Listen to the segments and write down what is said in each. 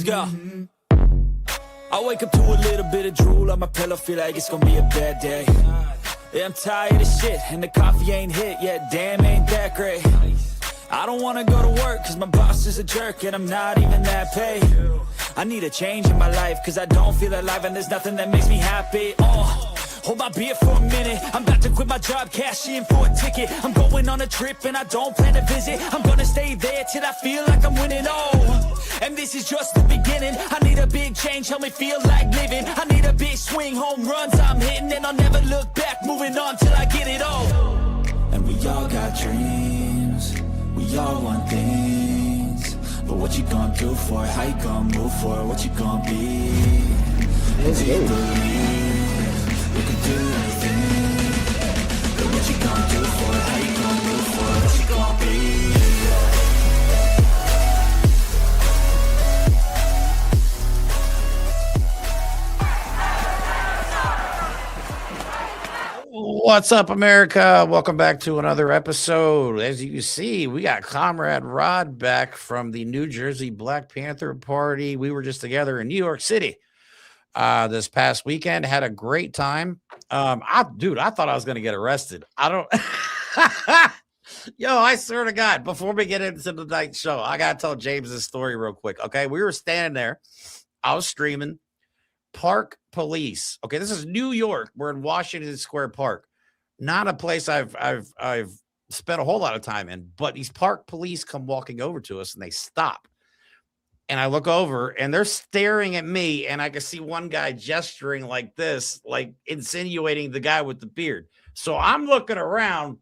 go. I wake up to a little bit of drool on my pillow, feel like it's gonna be a bad day. Yeah, I'm tired of shit, and the coffee ain't hit yet, damn, ain't that great. I don't wanna go to work, cause my boss is a jerk, and I'm not even that paid. I need a change in my life, cause I don't feel alive, and there's nothing that makes me happy. Hold my beer for a minute, I'm about to quit my job, cash in for a ticket. I'm going on a trip and I don't plan to visit. I'm gonna stay there till I feel like I'm winning, and this is just the beginning. I need a big change, help me feel like living. I need a big swing, home runs I'm hitting, and I'll never look back, moving on till I get it all. And we all got dreams, we all want things, but what you gonna do for it? How you gonna move for it? What you gonna be? And do you believe you can do anything? But what you gonna do for it? How you gonna move for it? What you gonna be? What's up, America? Welcome back to another episode. As you can see, we got Comrade Rod back from the New Jersey Black Panther Party. We were just together in New York City this past weekend. Had a great time. I thought I was going to get arrested. I swear to God, before we get into the night show, I got to tell James this story real quick. Okay, we were standing there. I was streaming. Park Police. Okay, this is New York. We're in Washington Square Park. Not a place I've spent a whole lot of time in, but these Park Police come walking over to us and they stop. And I look over and they're staring at me, and I can see one guy gesturing like this, like insinuating the guy with the beard. So I'm looking around.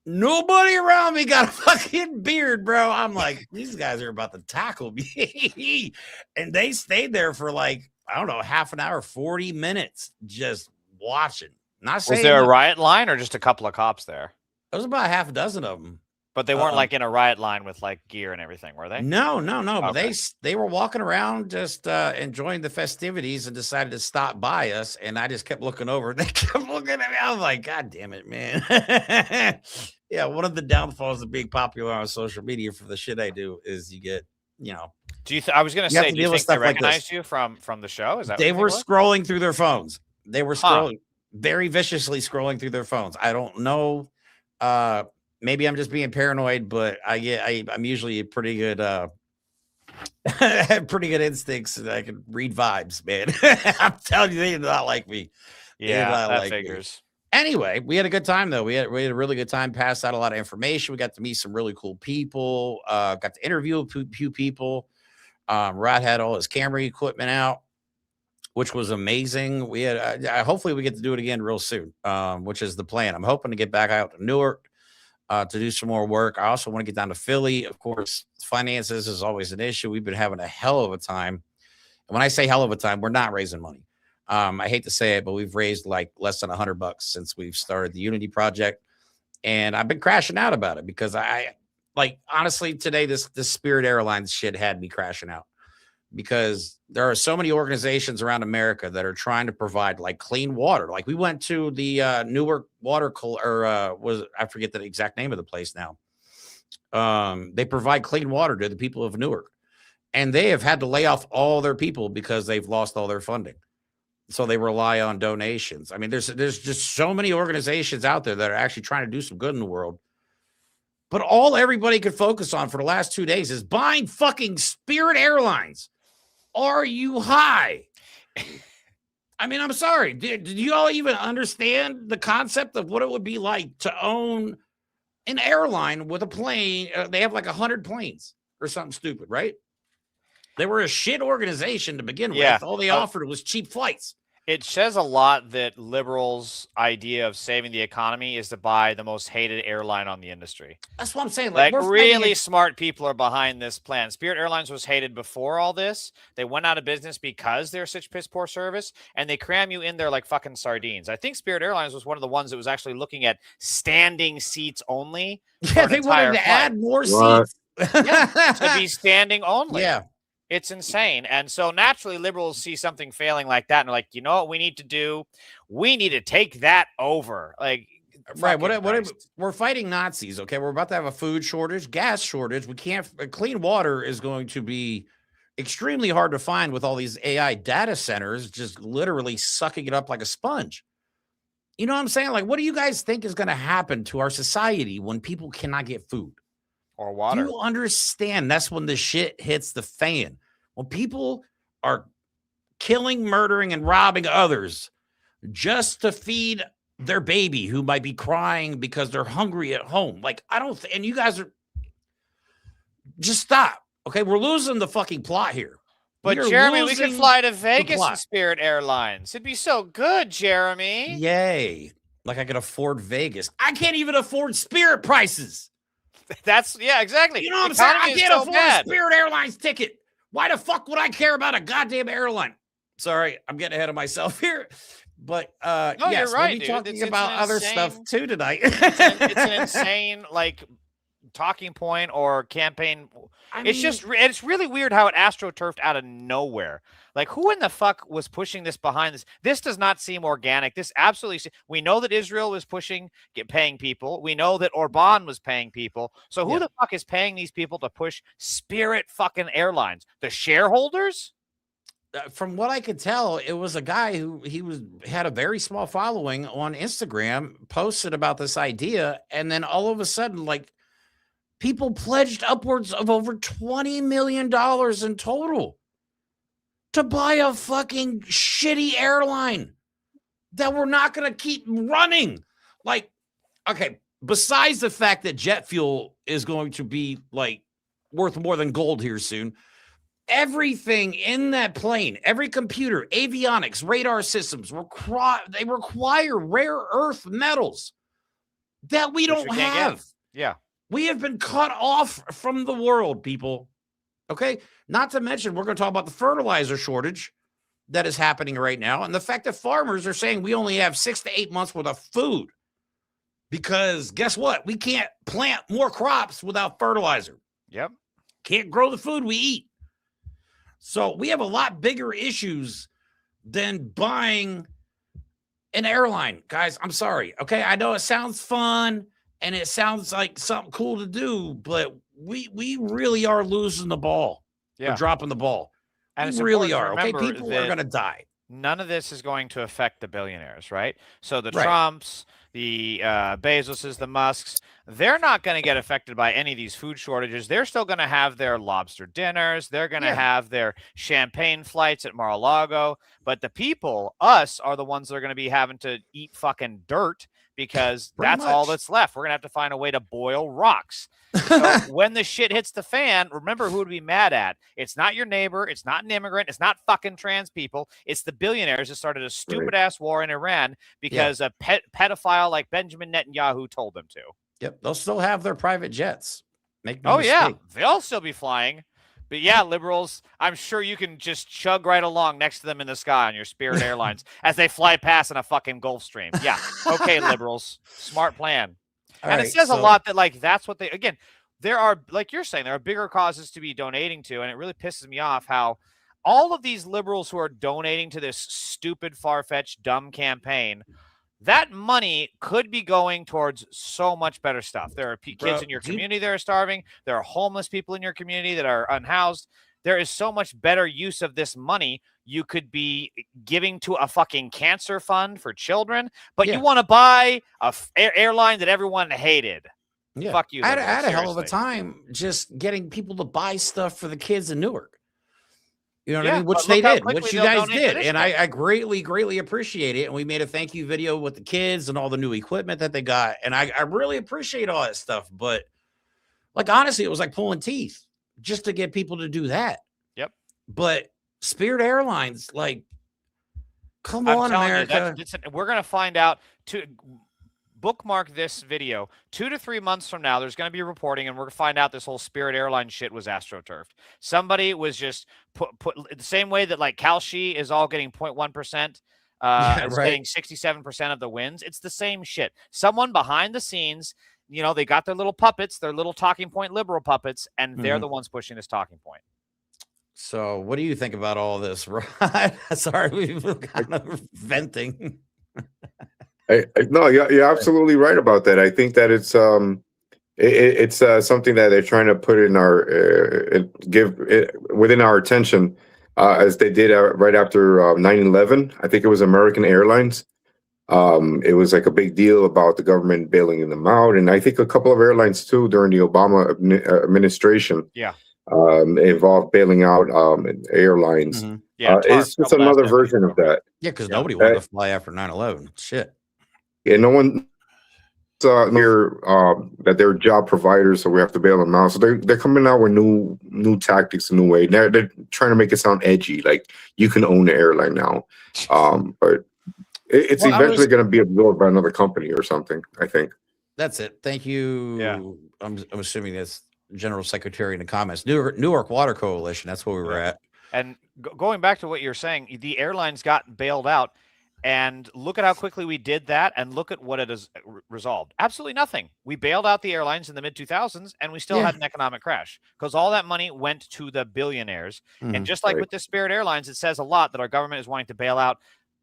Nobody around me got a fucking beard, bro. I'm like, these guys are about to tackle me. And they stayed there for like, I don't know, half an hour, 40 minutes, just watching. Not saying. Was there a riot line or just a couple of cops there? There was about half a dozen of them. But they weren't like in a riot line with like gear and everything, were they? No. Okay. But they were walking around just enjoying the festivities and decided to stop by us. And I just kept looking over. They kept looking at me. I was like, God damn it, man. Yeah, one of the downfalls of being popular on social media for the shit I do is you get, Do you? I was going to say, do you think they recognized you from the show? Is that they were scrolling through their phones? They were scrolling very viciously, scrolling through their phones. I don't know. Maybe I'm just being paranoid, but I'm usually a pretty good, pretty good instincts. And I can read vibes, man. I'm telling you, they did not like me. Yeah, that figures. Anyway, we had a good time though. We had a really good time. Passed out a lot of information. We got to meet some really cool people. Got to interview a few people. Rod had all his camera equipment out, which was amazing. We had hopefully we get to do it again real soon, which is the plan. I'm hoping to get back out to Newark to do some more work. I also want to get down to Philly. Of course, finances is always an issue. We've been having a hell of a time. And when I say hell of a time, we're not raising money. I hate to say it, but we've raised like less than $100 since we've started the Unity Project. And I've been crashing out about it because honestly, today, this Spirit Airlines shit had me crashing out because there are so many organizations around America that are trying to provide like clean water. Like we went to the Newark water I forget the exact name of the place now. They provide clean water to the people of Newark, and they have had to lay off all their people because they've lost all their funding. So they rely on donations. I mean, there's just so many organizations out there that are actually trying to do some good in the world. But all everybody could focus on for the last 2 days is buying fucking Spirit Airlines. Are you high? I mean, I'm sorry. Did you all even understand the concept of what it would be like to own an airline with a plane? They have like 100 planes or something stupid, right? They were a shit organization to begin with. All they offered was cheap flights. It says a lot that liberals' idea of saving the economy is to buy the most hated airline on the industry. That's what I'm saying. Like really smart people are behind this plan. Spirit Airlines was hated before all this. They went out of business because they're such piss poor service, and they cram you in there like fucking sardines. I think Spirit Airlines was one of the ones that was actually looking at standing seats only. Yeah, they wanted to add more seats. To be standing only. Yeah. It's insane. And so naturally liberals see something failing like that and they're like, you know what we need to do? We need to take that over. Like, right. We're fighting Nazis. Okay. We're about to have a food shortage, gas shortage. We can't, clean water is going to be extremely hard to find with all these AI data centers just literally sucking it up like a sponge. You know what I'm saying? Like, what do you guys think is going to happen to our society when people cannot get food or Do water. you understand? That's when the shit hits the fan. When people are killing, murdering, and robbing others just to feed their baby who might be crying because they're hungry at home. Like, I don't, and you guys are just stop. Okay, we're losing the fucking plot here. But We are Jeremy, we could losing fly to Vegas in plot. Spirit Airlines. It'd be so good, Jeremy. Yay. Like I could afford Vegas. I can't even afford Spirit prices. That's yeah, exactly. You know what I'm The saying? I economy is can't so afford bad. a Spirit Airlines ticket. Why the fuck would I care about a goddamn airline? Sorry, I'm getting ahead of myself here. But No, yes, you're right, we'll be dude. talking It's about an other stuff insane- too tonight. It's an insane like talking point or campaign. It's really weird how it astroturfed out of nowhere. Like, who in the fuck was pushing this behind this? This does not seem organic. This absolutely. We know that Israel was paying people. We know that Orban was paying people. So who the fuck is paying these people to push Spirit fucking Airlines? The shareholders? From what I could tell, it was a guy who had a very small following on Instagram, posted about this idea, and then all of a sudden, like, people pledged upwards of over $20 million in total to buy a fucking shitty airline that we're not going to keep running. Like, okay, besides the fact that jet fuel is going to be like worth more than gold here soon, everything in that plane, every computer, avionics, radar systems, they require rare earth metals that we don't have. Yeah. We have been cut off from the world, people. Okay? Not to mention, we're going to talk about the fertilizer shortage that is happening right now, and the fact that farmers are saying we only have 6 to 8 months worth of food because guess what? We can't plant more crops without fertilizer. Yep. Can't grow the food we eat. So we have a lot bigger issues than buying an airline. Guys, I'm sorry. Okay, I know it sounds fun and it sounds like something cool to do, but we really are losing the ball. Yeah. We're dropping the ball. And We really are. Okay, remember people are going to die. None of this is going to affect the billionaires, right? So the Right. Trumps, the Bezoses, the Musks, they're not going to get affected by any of these food shortages. They're still going to have their lobster dinners. They're going to have their champagne flights at Mar-a-Lago. But the people, us, are the ones that are going to be having to eat fucking dirt because Pretty that's all much. that's left. We're going to have to find a way to boil rocks. So when the shit hits the fan, remember who to be mad at. It's not your neighbor. It's not an immigrant. It's not fucking trans people. It's the billionaires that started a stupid ass war in Iran because a pedophile like Benjamin Netanyahu told them to. Yep, they'll still have their private jets. Make no Yeah, mistake. they'll still be flying. But yeah, liberals, I'm sure you can just chug right along next to them in the sky on your Spirit Airlines as they fly past in a fucking Gulfstream. Yeah, okay, liberals, smart plan. All And right, it says a so- lot that, like, that's what they, again, there are, like you're saying, there are bigger causes to be donating to. And it really pisses me off how all of these liberals who are donating to this stupid, far-fetched, dumb campaign, that money could be going towards so much better stuff. There are kids in your community that are starving. There are homeless people in your community that are unhoused. There is so much better use of this money you could be giving to a fucking cancer fund for children, but you want to buy a airline that everyone hated. Yeah. Fuck you. I had a hell of a seriously. time just getting people to buy stuff for the kids in Newark. You know what I Yeah, mean? Which but they look how did, quickly which you they'll guys donate to did. this And thing. I greatly, greatly appreciate it. And we made a thank you video with the kids and all the new equipment that they got. And I really appreciate all that stuff. But like, honestly, it was like pulling teeth just to get people to do that. Yep. But Spirit Airlines, like, come I'm on, telling you, America. we're going to find out. To bookmark this video, 2 to 3 months from now, there's going to be reporting, and we're going to find out this whole Spirit Airlines shit was astroturfed. Somebody was just put the same way that like Kalshi is all getting 0.1%. It's getting 67% of the wins. It's the same shit. Someone behind the scenes, you know, they got their little puppets, their little talking point liberal puppets, and they're the ones pushing this talking point. So what do you think about all this, Rod? Sorry, we've been kind of venting. No, you're absolutely right about that. I think that It's something that they're trying to put in our give it within our attention, as they did right after 9/11. I think it was American Airlines. It was like a big deal about the government bailing them out, and I think a couple of airlines too during the Obama administration. Yeah. Involved bailing out airlines. Mhm. Yeah. It's just another version of that. Yeah, because Yeah. nobody wanted to fly after 9/11. Shit. Yeah, no one near that they're job providers, so we have to bail them out. So they're coming out with new tactics, a new way. They're trying to make it sound edgy, like you can own the airline now. But it's Well, eventually going to be absorbed by another company or something, I think. That's it. Thank you. Yeah. I'm assuming that's General Secretary in the comments. Newark Water Coalition. That's where we were at. And going back to what you're saying, the airlines got bailed out, and look at how quickly we did that, and look at what it has resolved. Absolutely nothing. We bailed out the airlines in the mid 2000s, and we still had an economic crash because all that money went to the billionaires. And just like with the Spirit Airlines, it says a lot that our government is wanting to bail out.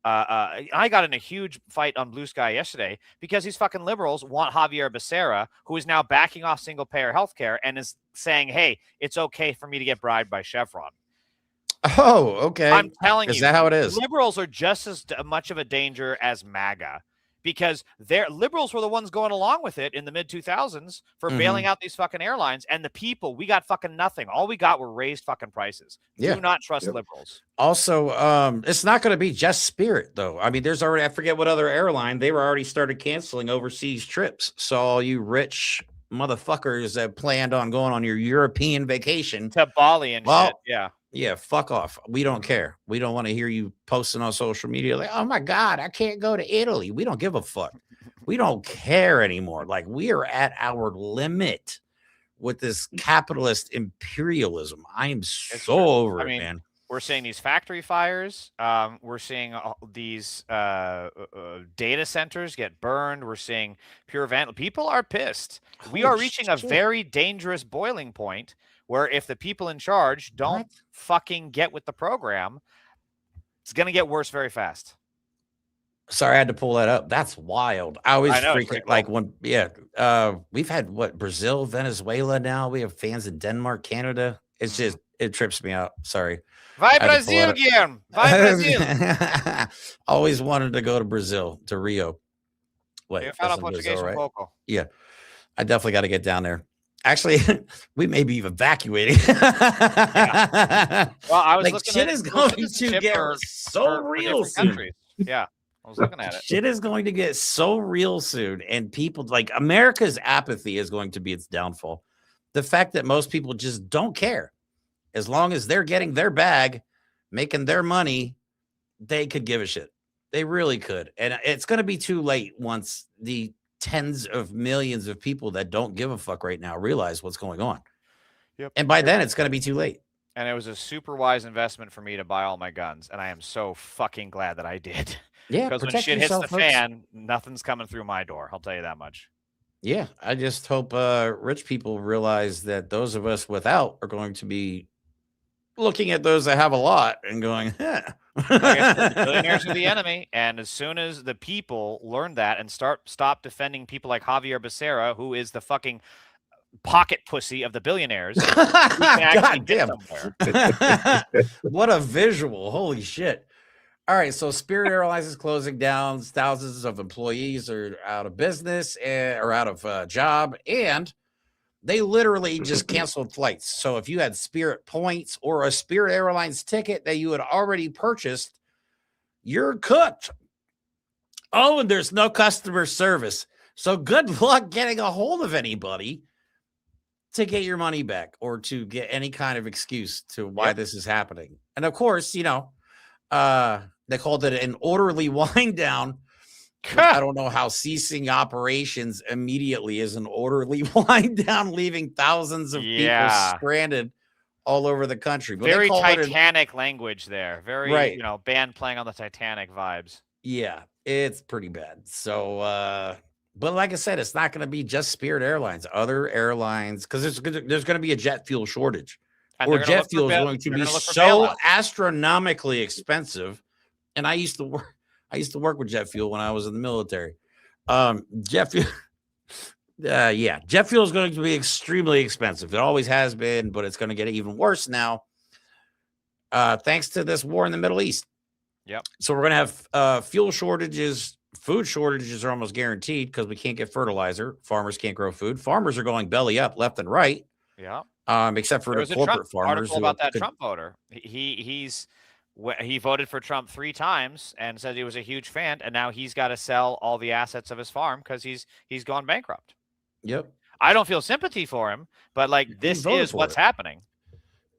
I got in a huge fight on Blue Sky yesterday because these fucking liberals want Javier Becerra, who is now backing off single payer healthcare and is saying, hey, it's okay for me to get bribed by Chevron. Oh, okay. I'm telling you. Is that how it is? Liberals are just as much of a danger as MAGA because liberals were the ones going along with it in the mid 2000s for bailing out these fucking airlines. And the people, we got fucking nothing. All we got were raised fucking prices. Yeah. Do not trust liberals. Also, it's not going to be just Spirit, though. I mean, there's already, I forget what other airline, they were already started canceling overseas trips. So all you rich motherfuckers that planned on going on your European vacation to Bali and shit. Yeah, fuck off. We don't care. We don't want to hear you posting on social media like, oh my God, I can't go to Italy. We don't give a fuck. We don't care anymore. Like, we are at our limit with this capitalist imperialism. I am so over it, man. We're seeing these factory fires. We're seeing these data centers get burned. We're seeing pure vandal. People are pissed. We are reaching a very dangerous boiling point where if the people in charge don't fucking get with the program, it's going to get worse very fast. Sorry, I had to pull that up. That's wild. I always freaking like when, we've had Brazil, Venezuela now. We have fans in Denmark, Canada. It's just, it trips me out. Sorry. Vai Brazil again. Vai Brazil. Always wanted to go to Brazil, to Rio. Wait, that's in Brazil, right? Yeah. I definitely got to get down there. Actually, we may be evacuating. Well, I was like, looking shit at is going to get so real soon. Yeah, I was looking at it. Shit is going to get so real soon. And people, like, America's apathy is going to be its downfall. The fact that most people just don't care. As long as they're getting their bag, making their money, they could give a shit. They really could. And it's going to be too late once the tens of millions of people that don't give a fuck right now realize what's going on. Yep. And by then, it's going to be too late. And it was a super wise investment for me to buy all my guns. And I am so fucking glad that I did. Yeah, because when shit hits the fan, nothing's coming through my door. I'll tell you that much. Yeah, I just hope rich people realize that those of us without are going to be looking at those that have a lot and going, the billionaires are the enemy. And as soon as the people learn that and stop defending people like Javier Becerra, who is the fucking pocket pussy of the billionaires, God damn. What a visual. Holy shit. All right, so Spirit Airlines is closing down. Thousands of employees are out of business or out of job, and they literally just canceled flights. So if you had Spirit points or a Spirit Airlines ticket that you had already purchased, you're cooked. Oh, and there's no customer service. So good luck getting a hold of anybody to get your money back or to get any kind of excuse to why this is happening. And of course, you know, they called it an orderly wind down. I don't know how ceasing operations immediately is an orderly wind down, leaving thousands of people stranded all over the country. But very Titanic language there. Very, you know, band playing on the Titanic vibes. Yeah, it's pretty bad. So, but like I said, it's not going to be just Spirit Airlines. Other airlines, because there's going to be a jet fuel shortage. And or jet fuel is going to be so astronomically expensive. And I used to work with jet fuel when I was in the military. Jet fuel, Yeah, jet fuel is going to be extremely expensive. It always has been, but it's going to get even worse now, thanks to this war in the Middle East. Yep. So we're going to have fuel shortages. Food shortages are almost guaranteed because we can't get fertilizer. Farmers can't grow food. Farmers are going belly up left and right. Yeah. Except for There the was a corporate Trump farmers. article about that Trump voter. He voted for Trump 3 times and said he was a huge fan, and now he's got to sell all the assets of his farm because he's gone bankrupt. Yep. I don't feel sympathy for him, but like this is what's happening.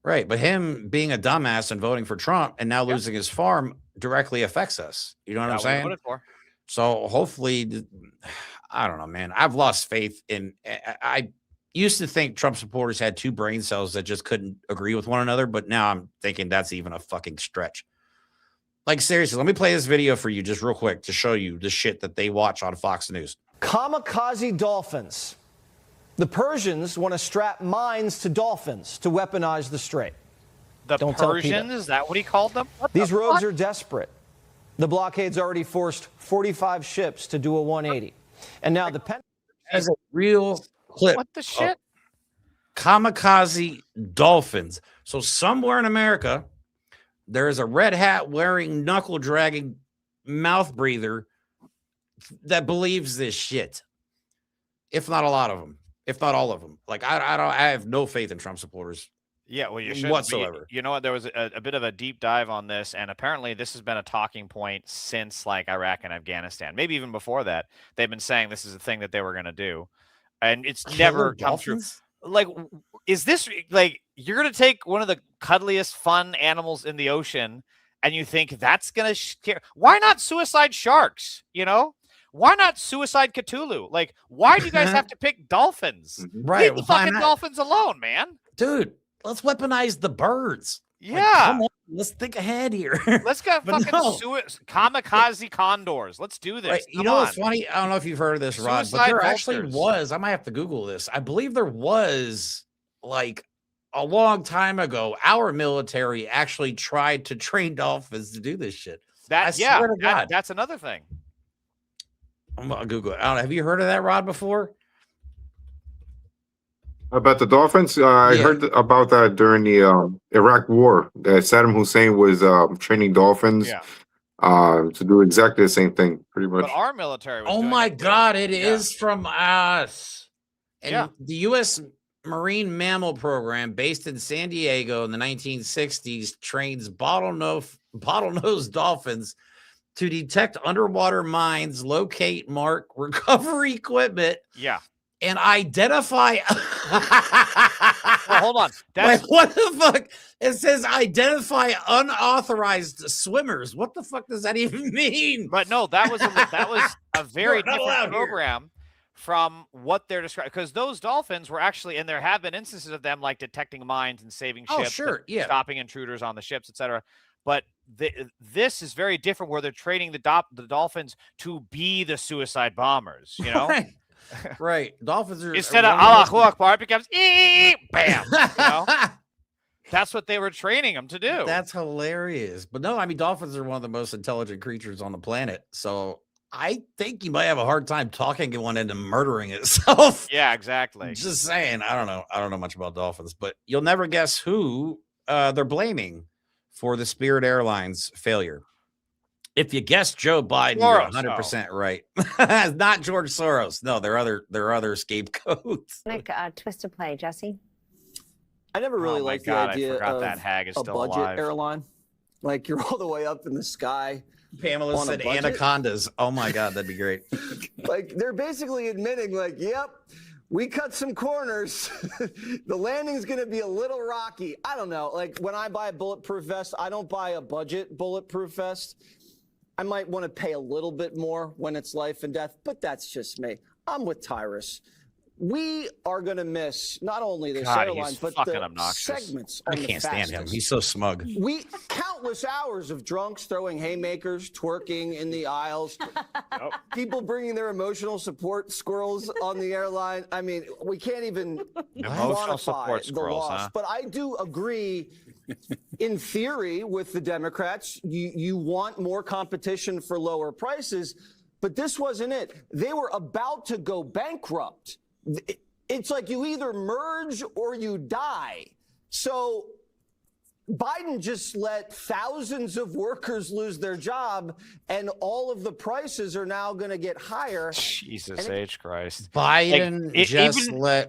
Right. But him being a dumbass and voting for Trump and now losing his farm directly affects us. You know what I'm saying? So hopefully, I don't know, man. I've lost faith in. I used to think Trump supporters had 2 brain cells that just couldn't agree with one another, but now I'm thinking that's even a fucking stretch. Like, seriously, let me play this video for you just real quick to show you the shit that they watch on Fox News. Kamikaze dolphins. The Persians want to strap mines to dolphins to weaponize the strait. The Persians? Is that what he called them? These rogues are desperate. The blockade's already forced 45 ships to do a 180. And now the Pentagon has a real clip. What the shit? Kamikaze dolphins. So somewhere in America, there is a red hat wearing, knuckle dragging mouth breather that believes this shit. If not a lot of them, if not all of them. Like I have no faith in Trump supporters. Yeah, well, you should whatsoever. You know what? There was a bit of a deep dive on this, and apparently this has been a talking point since like Iraq and Afghanistan. Maybe even before that, they've been saying this is a thing that they were going to do, and it's never come true. Like, is this like you're going to take one of the cuddliest, fun animals in the ocean, and you think that's going to scare? Why not suicide sharks? You know, why not suicide Cthulhu? Like, why do you guys have to pick dolphins? Right, leave the fucking dolphins alone, man, dude. Let's weaponize the birds. Yeah. Like, come on, let's think ahead here. Let's go fucking kamikaze condors. Let's do this. Right. You know what's funny? I don't know if you've heard of this, Rod, but there actually was, I might have to Google this. I believe there was like a long time ago, our military actually tried to train dolphins to do this shit. That's another thing. I'm gonna Google it. I don't know. Have you heard of that, Rod, before? About the dolphins, I heard about that during the Iraq War. That Saddam Hussein was training dolphins to do exactly the same thing, pretty much. But our military was oh doing my it God, it is from us. And the U.S. Marine Mammal Program, based in San Diego in the 1960s, trains bottlenose dolphins to detect underwater mines, locate, mark, recover equipment. Yeah. And identify. Well, hold on. That's like, what the fuck? It says identify unauthorized swimmers. What the fuck does that even mean? But no, that was a very different program from what they're describing. Because those dolphins were actually, and there have been instances of them like detecting mines and saving ships, stopping intruders on the ships, etc. But this is very different, where they're training the dolphins to be the suicide bombers. You know. Right. Right, dolphins are instead of Allahu Akbar, it becomes bam. You know? That's what they were training them to do. That's hilarious. But no, I mean, dolphins are one of the most intelligent creatures on the planet. So I think you might have a hard time talking one into murdering itself. Yeah, exactly. Just saying. I don't know. I don't know much about dolphins, but you'll never guess who they're blaming for the Spirit Airlines failure. If you guess Joe Biden, you're 100% right. Not George Soros. No, there are other scapegoats. Twist of play, Jesse. I never really liked the idea of that hag is a still budget alive. airline. Like, you're all the way up in the sky. Pamela said anacondas. Oh my God, that'd be great. Like, they're basically admitting, like, yep, we cut some corners. The landing's going to be a little rocky. I don't know. Like, when I buy a bulletproof vest, I don't buy a budget bulletproof vest. I might want to pay a little bit more when it's life and death, but that's just me. I'm with Tyrus. We are going to miss not only this airline, but the segments on the fastest. I can't stand him. He's so smug. Countless hours of drunks throwing haymakers, twerking in the aisles, people bringing their emotional support squirrels on the airline. I mean, we can't even quantify the loss. Huh? But I do agree, in theory, with the Democrats. You want more competition for lower prices, but this wasn't it. They were about to go bankrupt it's like you either merge or you die. So Biden just let thousands of workers lose their job, and all of the prices are now going to get higher. Jesus H. Christ. Biden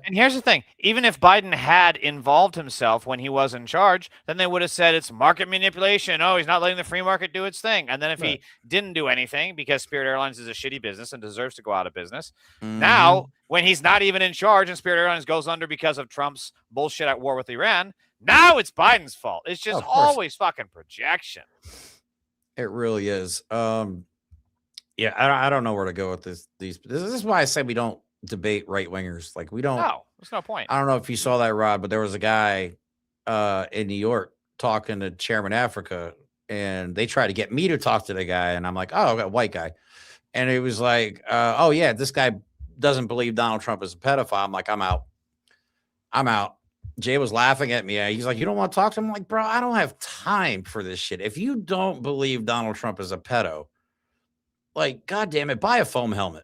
And here's the thing. Even if Biden had involved himself when he was in charge, then they would have said it's market manipulation. Oh, he's not letting the free market do its thing. And then if he didn't do anything because Spirit Airlines is a shitty business and deserves to go out of business, now when he's not even in charge and Spirit Airlines goes under because of Trump's bullshit at war with Iran, now it's Biden's fault. It's just always fucking projection. It really is. Yeah, I don't know where to go with this. This is why I say we don't debate right wingers. Like we don't. No, there's no point. I don't know if you saw that, Rod, but there was a guy in New York talking to Chairman Afrika, and they tried to get me to talk to the guy, and I'm like, oh, a white guy, and it was like, oh yeah, this guy doesn't believe Donald Trump is a pedophile. I'm like, I'm out. Jay was laughing at me. He's like, you don't want to talk to him? I'm like, bro, I don't have time for this shit. If you don't believe Donald Trump is a pedo, like, God damn it, buy a foam helmet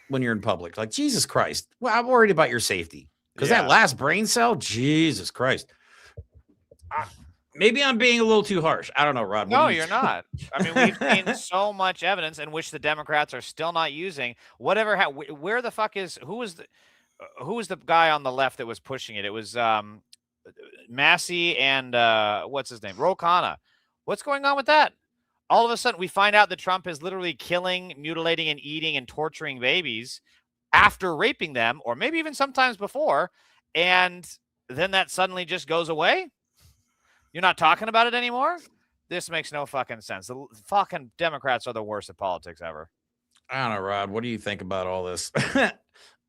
when you're in public. Like, Jesus Christ. Well, I'm worried about your safety. Because that last brain cell, Jesus Christ. Maybe I'm being a little too harsh. I don't know, Rod. No, you're not. I mean, we've seen so much evidence in which the Democrats are still not using whatever. Where the fuck is who was the guy on the left that was pushing it? It was Massey and what's his name? Ro Khanna. What's going on with that? All of a sudden, we find out that Trump is literally killing, mutilating, and eating and torturing babies after raping them, or maybe even sometimes before, and then that suddenly just goes away. You're not talking about it anymore? This makes no fucking sense. The fucking Democrats are the worst at politics ever. I don't know, Rod. What do you think about all this?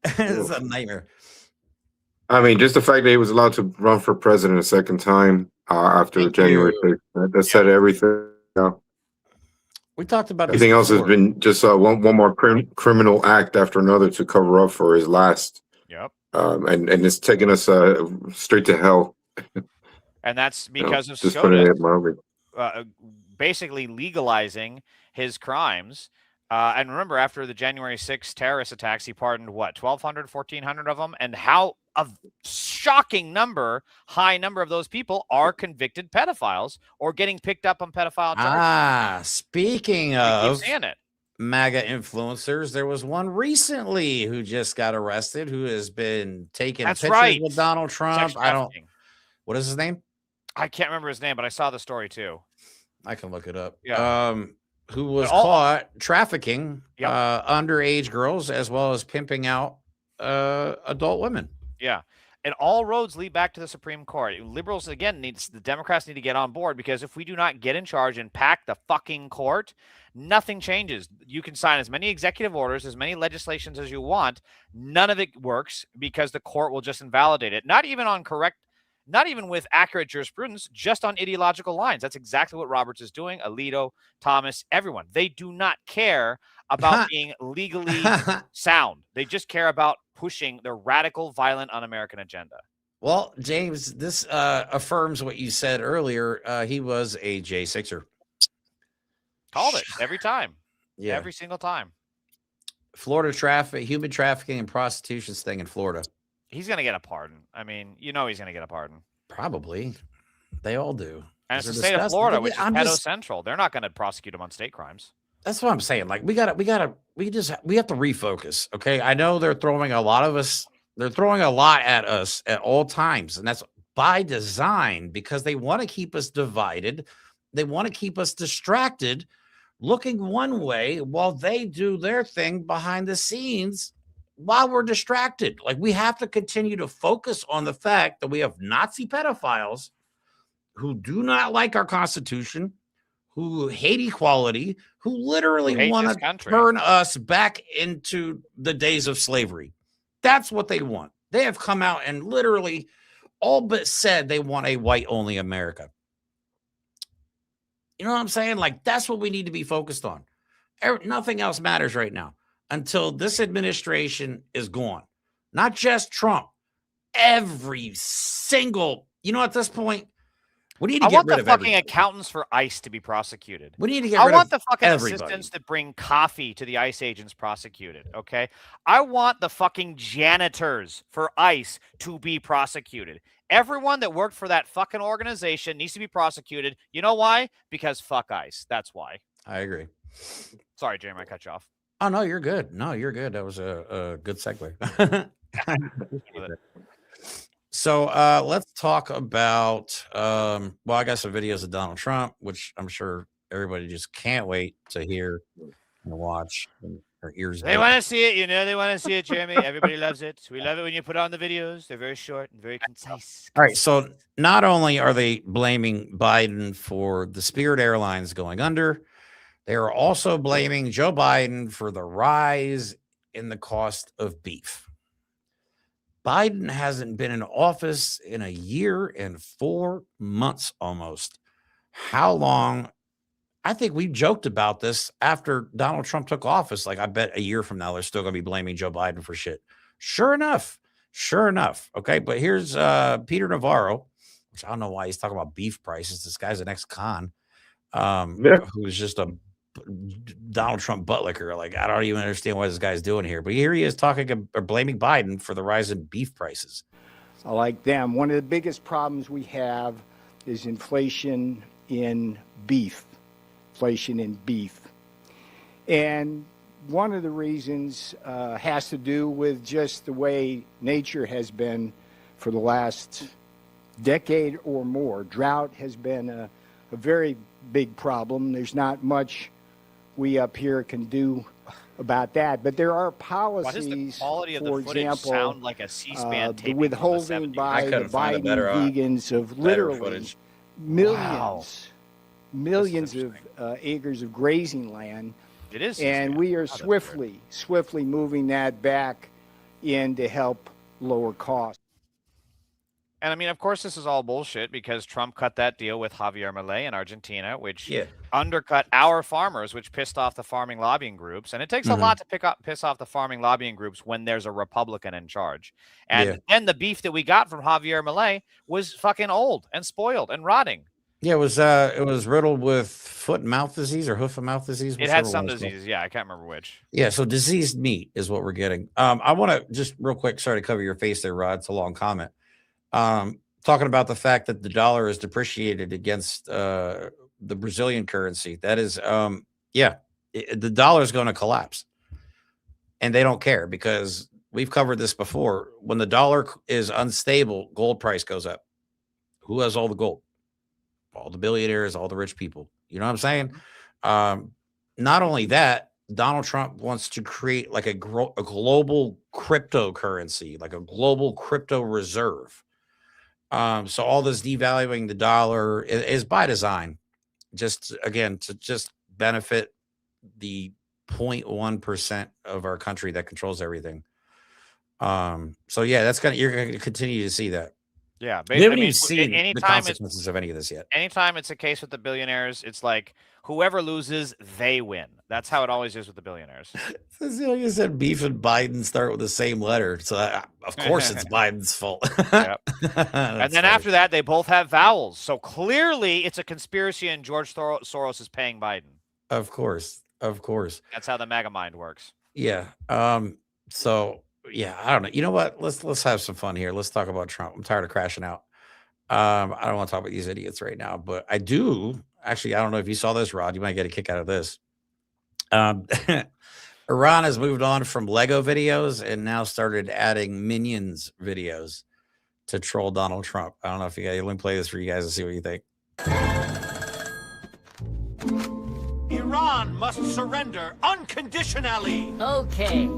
It's a nightmare. I mean, just the fact that he was allowed to run for president a second time after January 6th, that said everything. We talked about everything else has been just one more criminal act after another to cover up for his last. Yep. And it's taking us straight to hell. And that's because of just putting it mildly. Basically legalizing his crimes. And remember, after the January 6th terrorist attacks, he pardoned, 1,200, 1,400 of them? And how a shocking number, high number of those people are convicted pedophiles or getting picked up on pedophile charges. Speaking of it. MAGA influencers, there was one recently who just got arrested who has been taking pictures with Donald Trump. What is his name? I can't remember his name, but I saw the story too. I can look it up. Yeah. Who was caught trafficking underage girls as well as pimping out adult women. Yeah. And all roads lead back to the Supreme Court. Liberals, again, the Democrats need to get on board, because if we do not get in charge and pack the fucking court, nothing changes. You can sign as many executive orders, as many legislations as you want. None of it works because the court will just invalidate it. Not even with accurate jurisprudence, just on ideological lines. That's exactly what Roberts is doing. Alito, Thomas, everyone. They do not care about being legally sound. They just care about pushing their radical, violent, un-American agenda. Well, James, this affirms what you said earlier. He was a J6er. Called it every time. Yeah. Every single time. Florida human trafficking and prostitution thing in Florida. He's going to get a pardon. I mean, he's going to get a pardon. Probably. They all do. And it's the state of Florida, which is pedo-central. They're not going to prosecute him on state crimes. That's what I'm saying. Like, we have to refocus. Okay. I know they're throwing a lot at us at all times. And that's by design, because they want to keep us divided. They want to keep us distracted, looking one way while they do their thing behind the scenes while we're distracted. Like, we have to continue to focus on the fact that we have Nazi pedophiles who do not like our Constitution, who hate equality, who literally want to turn us back into the days of slavery. That's what they want. They have come out and literally all but said they want a white-only America. You know what I'm saying? Like, that's what we need to be focused on. Nothing else matters right now until this administration is gone. Not just Trump. Every single, at this point, We need to I get want rid the of fucking everybody. accountants for ICE to be prosecuted. We need to get I rid want of the fucking everybody. assistants that bring coffee to the ICE agents prosecuted, okay? I want the fucking janitors for ICE to be prosecuted. Everyone that worked for that fucking organization needs to be prosecuted. You know why? Because fuck ICE. That's why. I agree. Sorry, Jeremy, I cut you off. Oh, no, you're good. No, you're good. That was a good segue. So let's talk about, well, I got some videos of Donald Trump, which I'm sure everybody just can't wait to hear and watch. And their ears They want to see it. You know they want to see it, Jeremy. Everybody loves it. We love it when you put on the videos. They're very short and very concise. All right. So not only are they blaming Biden for the Spirit Airlines going under, they are also blaming Joe Biden for the rise in the cost of beef. Biden hasn't been in office in 1 year and 4 months almost. How long? I think we joked about this after Donald Trump took office. Like, I bet 1 year from now, they're still going to be blaming Joe Biden for shit. Sure enough. Okay. But here's Peter Navarro, which I don't know why he's talking about beef prices. This guy's an ex-con who's just a Donald Trump buttlicker. Like, I don't even understand what this guy's doing here. But here he is talking or blaming Biden for the rise in beef prices. Like them, one of the biggest problems we have is inflation in beef. And one of the reasons has to do with just the way nature has been for the last decade or more. Drought has been a very big problem. There's not much we up here can do about that, but there are policies. Why does the quality of the for footage example, sound like a C-SPAN the taping withholding by the Biden vegans of literally millions of acres of grazing land. It is, and we are swiftly moving that back in to help lower costs. And I mean, of course, this is all bullshit because Trump cut that deal with Javier Milei in Argentina, which undercut our farmers, which pissed off the farming lobbying groups. And it takes a lot to piss off the farming lobbying groups when there's a Republican in charge. And then the beef that we got from Javier Milei was fucking old and spoiled and rotting. Yeah, it was riddled with foot and mouth disease or hoof and mouth disease. It had some diseases. Yeah, I can't remember which. Yeah, so diseased meat is what we're getting. I want to just real quick, sorry to cover your face there, Rod. It's a long comment. Talking about the fact that the dollar is depreciated against the Brazilian currency. That is, the dollar is going to collapse. And they don't care because we've covered this before. When the dollar is unstable, gold price goes up. Who has all the gold? All the billionaires, all the rich people. You know what I'm saying? Not only that, Donald Trump wants to create like a global cryptocurrency, like a global crypto reserve. So all this devaluing the dollar is by design, just again, to just benefit the 0.1% of our country that controls everything. So yeah, you're going to continue to see that. Yeah, we haven't even seen the consequences of any of this yet. Anytime it's a case with the billionaires, it's like whoever loses, they win. That's how it always is with the billionaires. Like you said, beef and Biden start with the same letter, so of course it's Biden's fault. And then after that, they both have vowels. So clearly, it's a conspiracy, and George Soros is paying Biden. Of course. That's how the MAGA mind works. Yeah. So. Yeah, I don't know. You know what? Let's have some fun here. Let's talk about Trump. I'm tired of crashing out. I don't want to talk about these idiots right now, but I do. Actually, I don't know if you saw this, Rod. You might get a kick out of this. Iran has moved on from Lego videos and now started adding Minions videos to troll Donald Trump. I don't know if you guys, let me play this for you guys and see what you think. Iran must surrender unconditionally. Okay.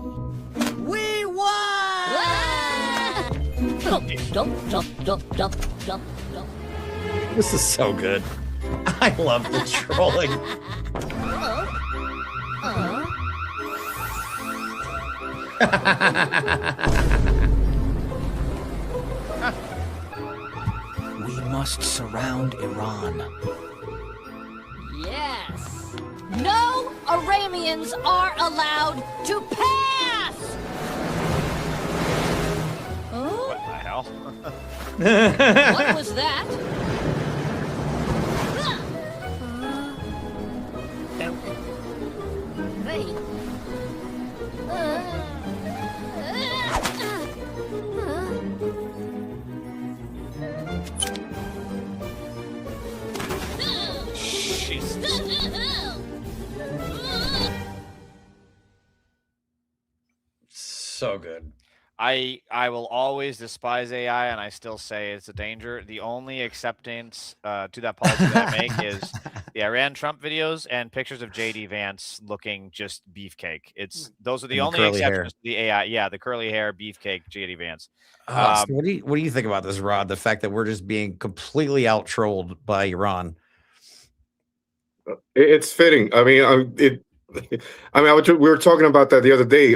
We won! This is so good. I love the trolling. We must surround Iran. Yes. No Iranians are allowed to pass! What the hell? What was that? Jesus. So good. I will always despise AI, and I still say it's a danger. The only acceptance to that policy that I make is the Iran Trump videos and pictures of JD Vance looking just beefcake. Those are the And the only curly hair. exceptions to the AI. Yeah, the curly hair, beefcake, JD Vance. So what do you think about this, Rod? The fact that we're just being completely out trolled by Iran. It's fitting. I mean, we were talking about that the other day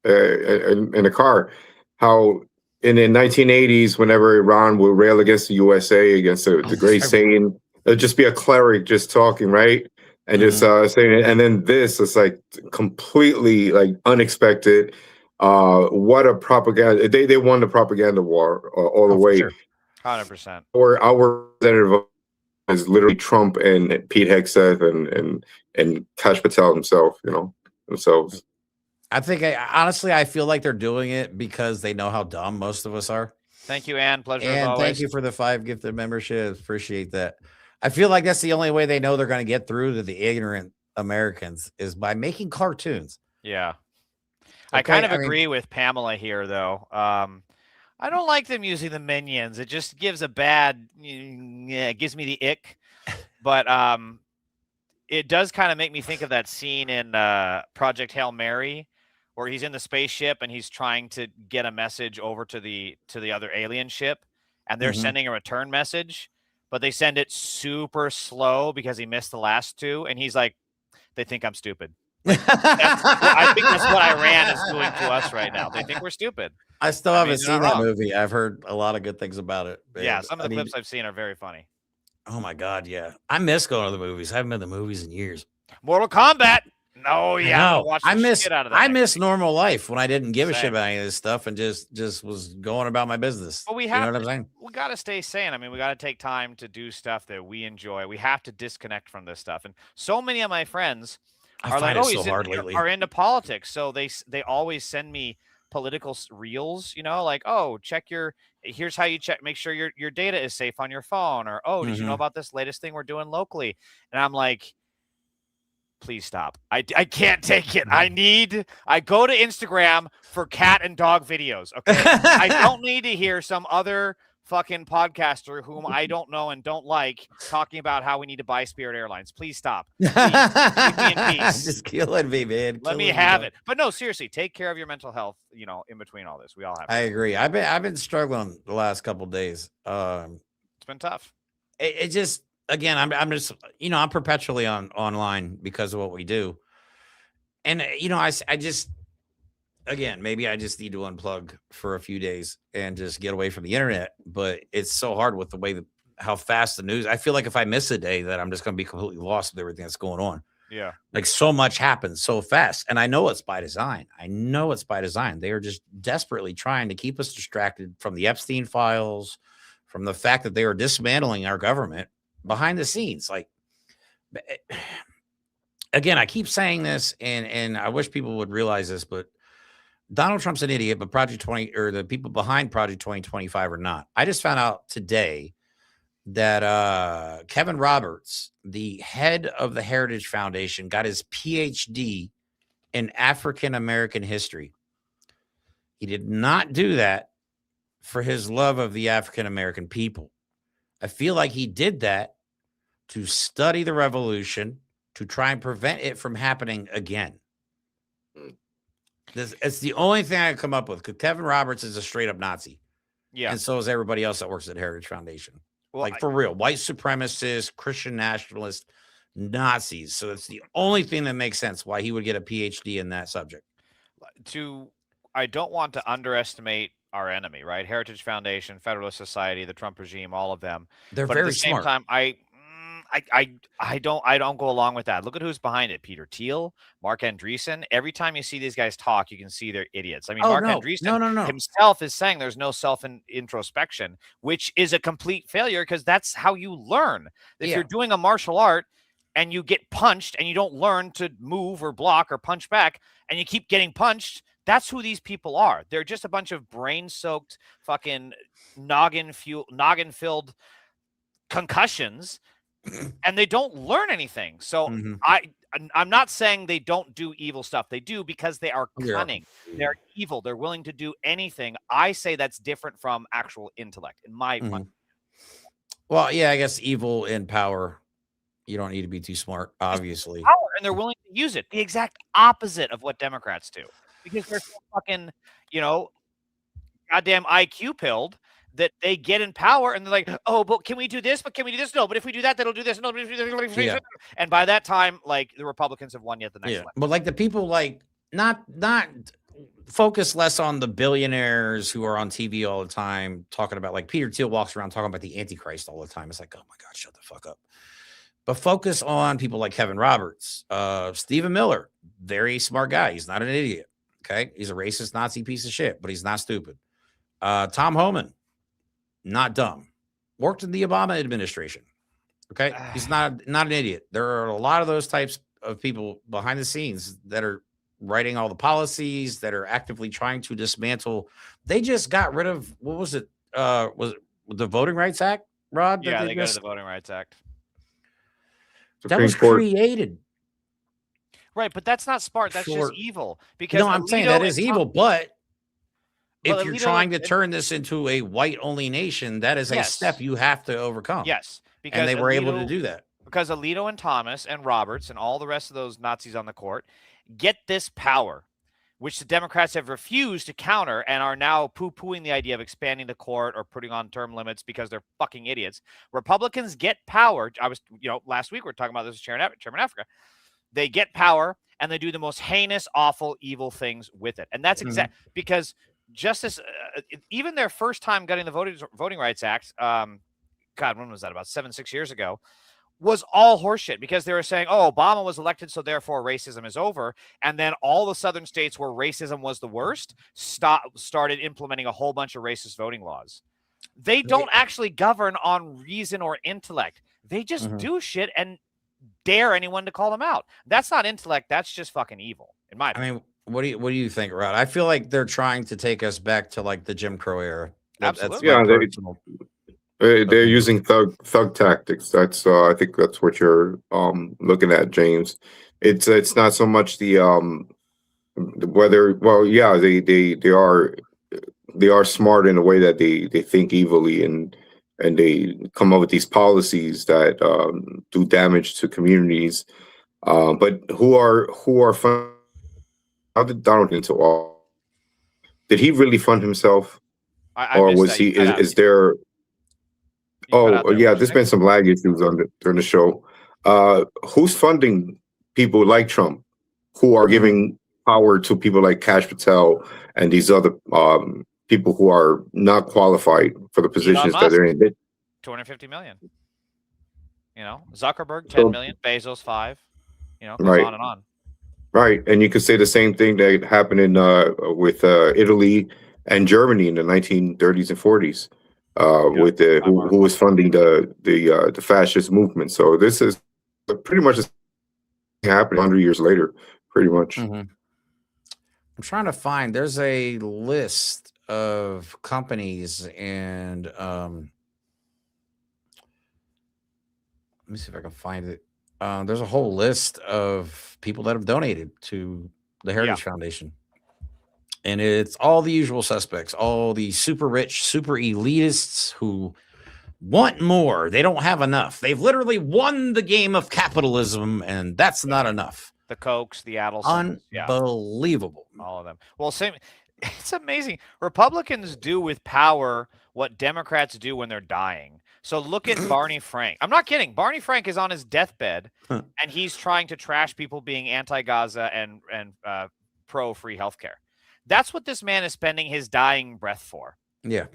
in the car, how in the 1980s, whenever Iran would rail against the USA, against the great Satan, it'd just be a cleric just talking, right? And just saying it. And then this is like completely like unexpected. What a propaganda. They won the propaganda war all the way. Sure. 100%. Or our representative is literally Trump and Pete Hegseth and Kash Patel himself, themselves. I think honestly, I feel like they're doing it because they know how dumb most of us are. Thank you, Ann. Pleasure as And always. thank you for the 5 gifted memberships. Appreciate that. I feel like that's the only way they know they're going to get through to the ignorant Americans is by making cartoons. Yeah. I kind of agree with Pamela here, though. I don't like them using the minions. It just gives a bad, it gives me the ick. But it does kind of make me think of that scene in Project Hail Mary, where he's in the spaceship and he's trying to get a message over to the other alien ship, and they're sending a return message, but they send it super slow because he missed the last 2, and he's like, they think I'm stupid. I think that's what Iran is doing to us right now. They think we're stupid. I still haven't seen that movie. I've heard a lot of good things about it. Yeah, some of the clips I've seen are very funny. Oh my God, yeah. I miss going to the movies. I haven't been to the movies in years. Mortal Kombat. No, yeah. I miss normal life when I didn't give a shit about any of this stuff and just was going about my business. Well, we got to stay sane. I mean, we got to take time to do stuff that we enjoy. We have to disconnect from this stuff. And so many of my friends are like, are into politics. So they always send me political reels, like, oh, here's how you check, make sure your data is safe on your phone, or, oh, did you know about this latest thing we're doing locally? And I'm like, please stop. I can't take it. I go to Instagram for cat and dog videos. Okay. I don't need to hear some other fucking podcaster whom I don't know and don't like talking about how we need to buy Spirit Airlines. Please stop. Please, leave me in peace. Just killing me, man. Let me have it. But no, seriously, take care of your mental health, in between all this. We all have I agree. I've been struggling the last couple of days. It's been tough. It just, again, I'm just, I'm perpetually online because of what we do. And, I just, again, maybe I just need to unplug for a few days and just get away from the internet. But it's so hard with the way how fast the news. I feel like if I miss a day, that I'm just going to be completely lost with everything that's going on. Yeah, like so much happens so fast, and I know it's by design. They are just desperately trying to keep us distracted from the Epstein files, from the fact that they are dismantling our government behind the scenes. Like, again, I keep saying this, and I wish people would realize this, but Donald Trump's an idiot, but the people behind Project 2025 are not. I just found out today that Kevin Roberts, the head of the Heritage Foundation, got his PhD in African American history. He did not do that for his love of the African American people. I feel like he did that to study the revolution, to try and prevent it from happening again. It's the only thing I can come up with, because Kevin Roberts is a straight up Nazi. Yeah. And so is everybody else that works at Heritage Foundation. Well, for real, white supremacists, Christian nationalists, Nazis. So it's the only thing that makes sense why he would get a PhD in that subject. I don't want to underestimate our enemy, right? Heritage Foundation, Federalist Society, the Trump regime, all of them. They're but very at the same smart. time, I don't go along with that. Look at who's behind it. Peter Thiel, Mark Andreessen. Every time you see these guys talk, you can see they're idiots. I mean, Mark Andreessen himself is saying there's no self-introspection, which is a complete failure, because that's how you learn. If you're doing a martial art and you get punched and you don't learn to move or block or punch back, and you keep getting punched, that's who these people are. They're just a bunch of brain-soaked, fucking noggin-filled concussions and they don't learn anything. So Mhm. I'm not saying they don't do evil stuff. They do because they are Yeah. cunning. They're evil. They're willing to do anything. I say that's different from actual intellect. In my Mhm. Well, yeah, I guess evil in power. You don't need to be too smart, obviously. power, and they're willing to use it. The exact opposite of what Democrats do, because they're so fucking, goddamn IQ pilled that they get in power and they're like, oh, but can we do this? But can we do this? No, but if we do that, that'll do this. No, but if we do this, Yeah. and by that time, like the Republicans have won yet the next Yeah, election. but like the people, like not focus less on the billionaires who are on TV all the time talking about, like Peter Thiel walks around talking about the Antichrist all the time. It's like, oh my God, shut the fuck up. But focus on people like Kevin Roberts, Stephen Miller, very smart guy. He's not an idiot. Okay, he's a racist Nazi piece of shit, but he's not stupid. Tom Homan, not dumb. Worked in the Obama administration. Okay, he's not an idiot. There are a lot of those types of people behind the scenes that are writing all the policies, that are actively trying to dismantle. They just got rid of, what was it? Was it the Voting Rights Act, Rod? Yeah, they got the Voting Rights Act. That was created. Right, but that's not smart. That's just evil. Because no, I'm saying that is evil, but if you're trying to turn this into a white-only nation, that is a step you have to overcome. Yes, because and they were able to do that. Because Alito and Thomas and Roberts and all the rest of those Nazis on the court get this power, which the Democrats have refused to counter and are now poo-pooing the idea of expanding the court or putting on term limits because they're fucking idiots. Republicans get power. I was, last week we were talking about this with Chairman Afrika. They get power and they do the most heinous, awful, evil things with it. And that's because Justice, even their first time getting the Voting Rights Act, God, when was that? About 6 years ago, was all horseshit because they were saying, oh, Obama was elected, so therefore racism is over. And then all the southern states where racism was the worst started implementing a whole bunch of racist voting laws. They don't actually govern on reason or intellect. They just do shit and dare anyone to call them out. That's not intellect. That's just fucking evil, in my opinion. I mean, what do you think, Rod? I feel like they're trying to take us back to like the Jim Crow era. Absolutely. They're using thug tactics. That's I think that's what you're looking at, James. It's not so much the whether, well, yeah, they are smart in a way that they think evilly and they come up with these policies that do damage to communities. But who are funding? How did Donald get into all? Did he really fund himself, or was he? Is there? Oh yeah, there's been some lag issues during the show. Who's funding people like Trump, who are giving power to people like Kash Patel and these other people who are not qualified for the positions that they're in? 250 million. Zuckerberg 10 million, Bezos 5. Goes on and on. Right, and you could say the same thing that happened in with Italy and Germany in the 1930s and 40s, with who was funding the fascist movement. So this is pretty much happened 100 years later, pretty much. I'm trying to find. There's a list of companies and let me see if I can find it. There's a whole list of people that have donated to the Heritage Foundation. And it's all the usual suspects, all the super rich, super elitists who want more. They don't have enough. They've literally won the game of capitalism, and that's not enough. The Kochs, the Adelsons. Unbelievable. All of them. Well, it's amazing. Republicans do with power what Democrats do when they're dying. So look at Barney Frank. I'm not kidding. Barney Frank is on his deathbed, and he's trying to trash people being anti-Gaza and pro-free healthcare. That's what this man is spending his dying breath for. Yeah.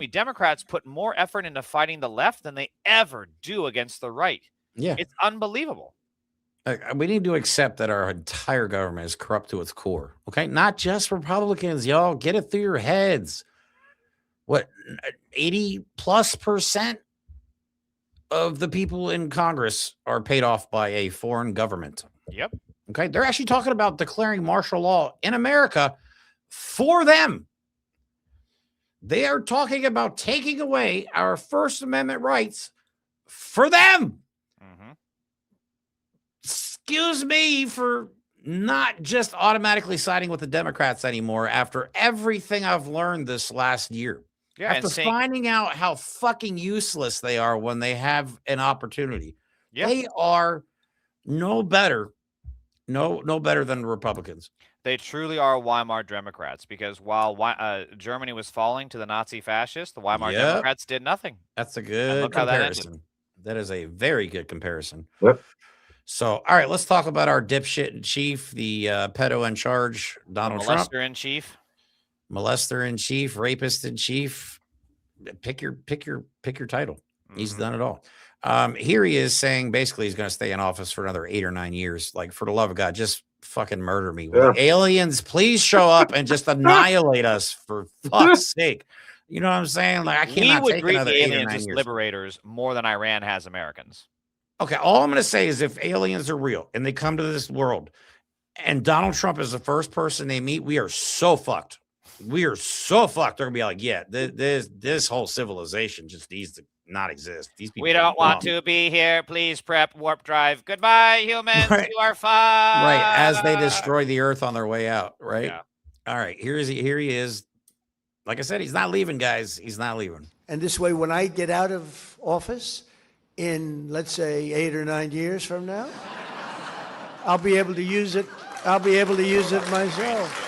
Democrats put more effort into fighting the left than they ever do against the right. Yeah. It's unbelievable. We need to accept that our entire government is corrupt to its core. Okay. Not just Republicans, y'all. Get it through your heads. What, 80+% of the people in Congress are paid off by a foreign government. Yep. Okay. They're actually talking about declaring martial law in America for them. They are talking about taking away our First Amendment rights for them. Mm-hmm. Excuse me for not just automatically siding with the Democrats anymore after everything I've learned this last year. Yeah, After finding out how fucking useless they are when they have an opportunity. Yeah. They are no better than the Republicans. They truly are Weimar Democrats, because while Germany was falling to the Nazi fascists, the Weimar Democrats did nothing. That's a good look how that ended. comparison. That is a very good comparison. Yep. So, all right, let's talk about our dipshit in chief, the pedo in charge, Donald Trump. Molester in chief. Molester in chief, rapist in chief. Pick your title. Mm-hmm. He's done it all. Here he is saying basically he's going to stay in office for another 8 or 9 years. Like, for the love of God, just fucking murder me. Yeah. Aliens, please show up and just annihilate us for fuck's sake. You know what I'm saying? Like, I cannot We would take greet another the 8 or 9 aliens as years. liberators more than Iran has Americans. Okay, all I'm going to say is if aliens are real and they come to this world and Donald Trump is the first person they meet, we are so fucked. We are so fucked. They're going to be like, yeah, this whole civilization just needs to not exist. These people We don't want to be here. Please prep warp drive. Goodbye, humans. Right. You are fine. Right, as they destroy the earth on their way out, right? Yeah. All right, here he is. Like I said, he's not leaving, guys. He's not leaving. And this way, when I get out of office in, let's say, 8 or 9 years from now, I'll be able to use it. I'll be able to use it myself.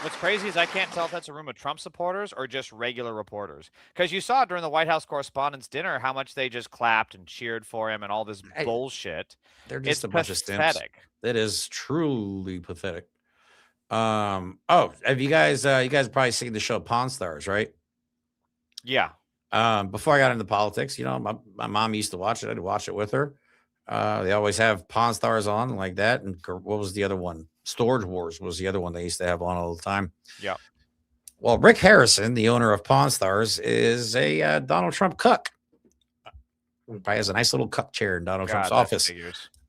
What's crazy is I can't tell if that's a room of Trump supporters or just regular reporters. Because you saw during the White House Correspondents' Dinner how much they just clapped and cheered for him and all this bullshit. They're just It's a bunch of stimps. pathetic. That is truly pathetic. Have you guys probably seen the show Pawn Stars, right? Yeah. Before I got into politics, you know, my mom used to watch it. I'd watch it with her. They always have Pawn Stars on like that. And what was the other one? Storage Wars was the other one they used to have on all the time. Yeah. Well, Rick Harrison, the owner of Pawn Stars, is a Donald Trump cuck. Probably has a nice little cuck chair in Donald Trump's office.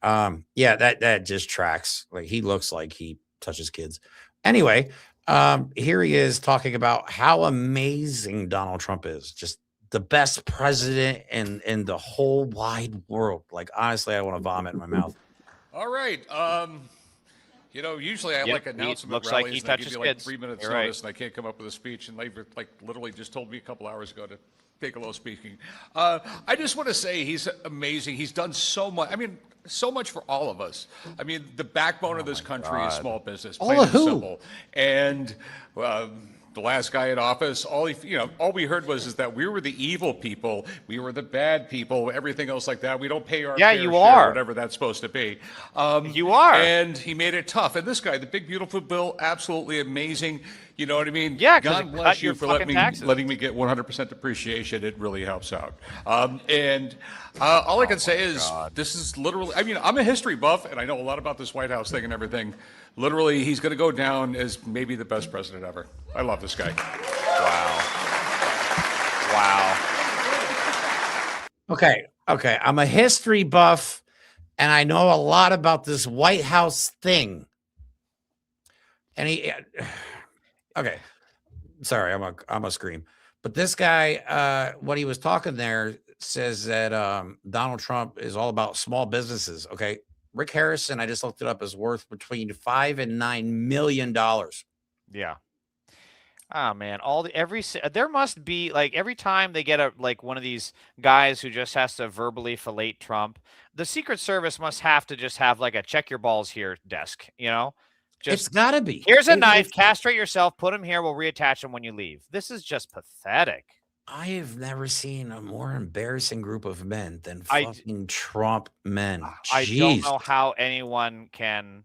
Yeah, that just tracks. Like, he looks like he touches kids. Anyway, here he is talking about how amazing Donald Trump is. Just the best president in the whole wide world. Like, honestly, I want to vomit in my mouth. All right. You know, usually I like announcement looks rallies like he and I give touches you like kids. 3 minutes You're notice right. and I can't come up with a speech, and Labor like literally just told me a couple hours ago to take a little speaking. I just want to say he's amazing. He's done so much. I mean, so much for all of us. I mean, the backbone of this country is small business, plain and simple. And the last guy in office, all we heard was that we were the evil people, we were the bad people, everything else like that. We don't pay our fair share, whatever that's supposed to be. You are. And he made it tough. And this guy, the big beautiful bill, absolutely amazing. You know what I mean? Yeah, 'cause God it bless cut you your for fucking taxes. letting me get 100% depreciation. It really helps out. All I can say is this is literally, I mean, I'm a history buff and I know a lot about this White House thing and everything. Literally, he's going to go down as maybe the best president ever. I love this guy. Wow. Okay. I'm a history buff, and I know a lot about this White House thing. And okay. Sorry, I'm a scream. But this guy, when he was talking there, says that Donald Trump is all about small businesses. Okay. Rick Harrison, I just looked it up, is worth between $5 and $9 million. Yeah. Oh man, there must be, like, every time they get one of these guys who just has to verbally fillet Trump, the Secret Service must have to just have like a check your balls here desk, you know? It's gotta be. Here's a knife, castrate yourself, put him here, we'll reattach him when you leave. This is just pathetic. I have never seen a more embarrassing group of men than fucking Trump men. I don't know how anyone can.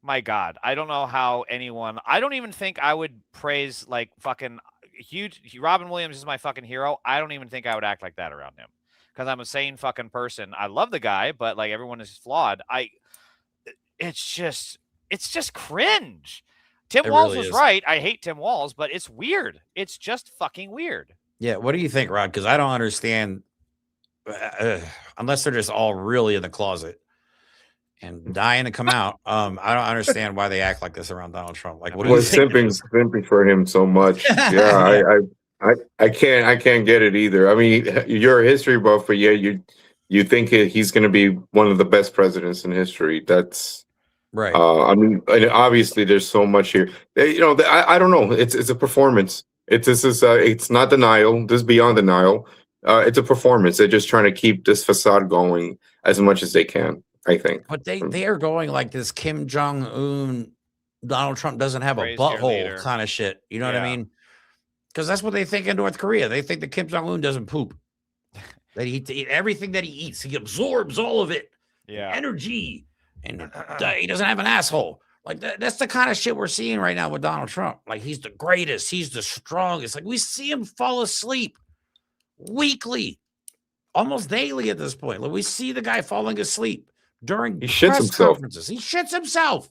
My God, I don't know how anyone. I don't even think I would praise like fucking huge. Robin Williams is my fucking hero. I don't even think I would act like that around him because I'm a sane fucking person. I love the guy, but like everyone is flawed. It's just cringe. Tim Walz was right. I hate Tim Walz, but it's weird. It's just fucking weird. Yeah, what do you think, Rod? Because I don't understand, unless they're just all really in the closet and dying to come out. I don't understand why they act like this around Donald Trump. Like, what do you think? Simping for him so much. Yeah, I can't get it either. I mean, you're a history buff, but yeah, you think he's going to be one of the best presidents in history. That's Right. I mean, and obviously there's so much here. I don't know. It's a performance. It's not denial. This is beyond denial. It's a performance. They're just trying to keep this facade going as much as they can, I think. But they are going like this Kim Jong Un, Donald Trump doesn't have a Praise your butthole leader. kind of shit. You know what I Yeah. mean? Because that's what they think in North Korea. They think that Kim Jong Un doesn't poop. That everything that he eats, he absorbs all of it. Yeah. Energy, and he doesn't have an asshole. Like that's the kind of shit we're seeing right now with Donald Trump. Like he's the greatest, he's the strongest. Like we see him fall asleep weekly, almost daily at this point. Like we see the guy falling asleep during He shits press himself. conferences. He shits himself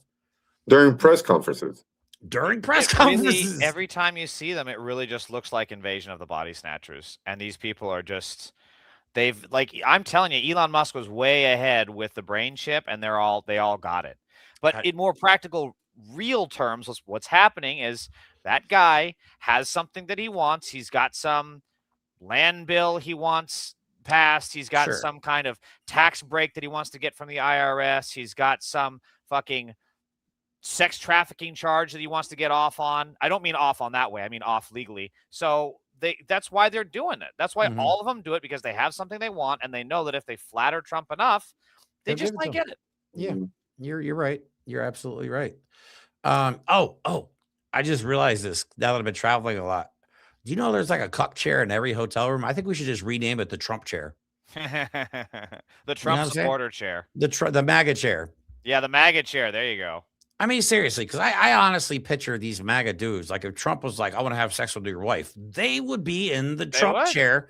During press conferences. during press It really- conferences. every time you see them, it really just looks like Invasion of the Body Snatchers. And these people are just, I'm telling you, Elon Musk was way ahead with the brain chip, and they all got it. But in more practical, real terms, what's happening is that guy has something that he wants. He's got some land bill he wants passed. He's got some kind of tax break that he wants to get from the IRS. He's got some fucking sex trafficking charge that he wants to get off on. I don't mean off on that way. I mean off legally. So that's why they're doing it. That's why all of them do it, because they have something they want, and they know that if they flatter Trump enough, they just might get it. Yeah, you're right. You're absolutely right. I just realized this now that I've been traveling a lot. Do you know there's like a cuck chair in every hotel room? I think we should just rename it the Trump chair. The Trump supporter chair. The MAGA chair. Yeah, the MAGA chair. There you go. I mean, seriously, because I honestly picture these MAGA dudes. Like if Trump was like, I want to have sex with your wife, they would be in the Trump chair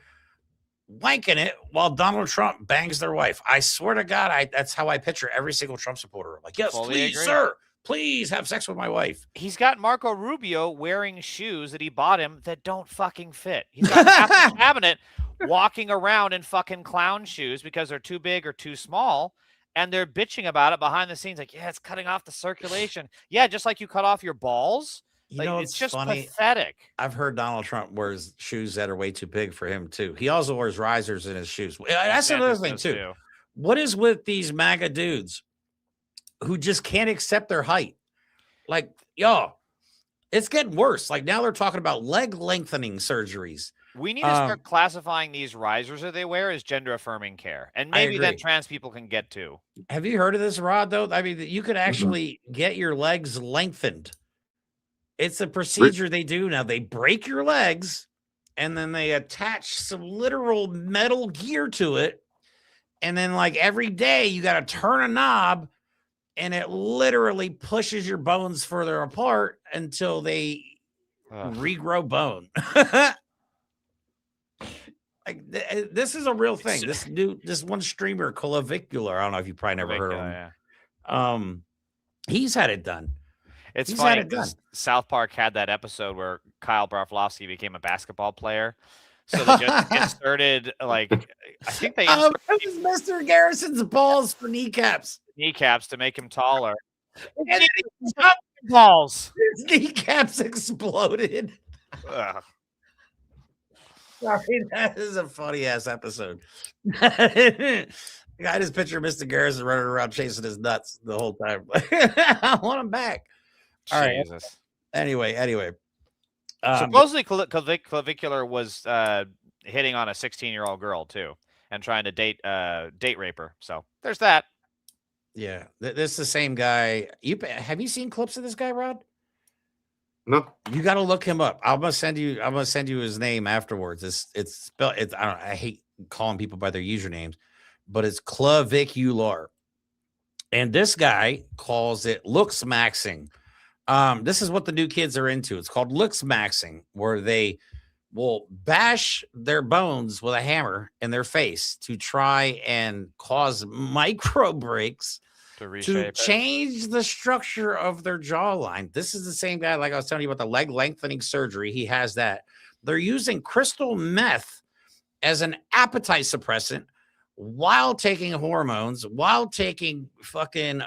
wanking it while Donald Trump bangs their wife. I swear to God, that's how I picture every single Trump supporter. Like, yes, please, sir, please have sex with my wife. He's got Marco Rubio wearing shoes that he bought him that don't fucking fit. He's got half the cabinet walking around in fucking clown shoes because they're too big or too small. And they're bitching about it behind the scenes. Like, yeah, it's cutting off the circulation. Yeah, just like you cut off your balls. You know, it's just funny. pathetic. I've heard Donald Trump wears shoes that are way too big for him, too. He also wears risers in his shoes. That's another thing, too. What is with these MAGA dudes who just can't accept their height? Like, it's getting worse. Like, now they're talking about leg lengthening surgeries. We need to start classifying these risers that they wear as gender affirming care. And maybe then trans people can get too. Have you heard of this, Rod, though? I mean, you could actually get your legs lengthened. It's a procedure they do now. They break your legs and then they attach some literal metal gear to it. And then like every day you got to turn a knob and it literally pushes your bones further apart until they regrow bone. Like this is a real thing. This one streamer, Clavicular. I don't know if you probably never heard of him. Yeah. He's had it done. It's funny because South Park had that episode where Kyle Barflofsky became a basketball player. So they just inserted I think they it was Mr. Garrison's balls for kneecaps to make him taller. And balls. His kneecaps exploded. Sorry, that is a funny ass episode. I just picture Mr. Garrison running around chasing his nuts the whole time. I want him back. All right. Anyway. Supposedly Clavicular was hitting on a 16-year-old girl too, and trying to date rape her. So there's that. Yeah, this is the same guy. Have you seen clips of this guy, Rod? No. You got to look him up. I'm gonna send you his name afterwards. It's spelled. I hate calling people by their usernames, but it's Clavicular. And this guy calls it looks maxing. This is what the new kids are into. It's called looks maxing, where they will bash their bones with a hammer in their face to try and cause micro breaks to change the structure of their jawline. This is the same guy, like I was telling you about the leg lengthening surgery. He has that. They're using crystal meth as an appetite suppressant while taking hormones, while taking fucking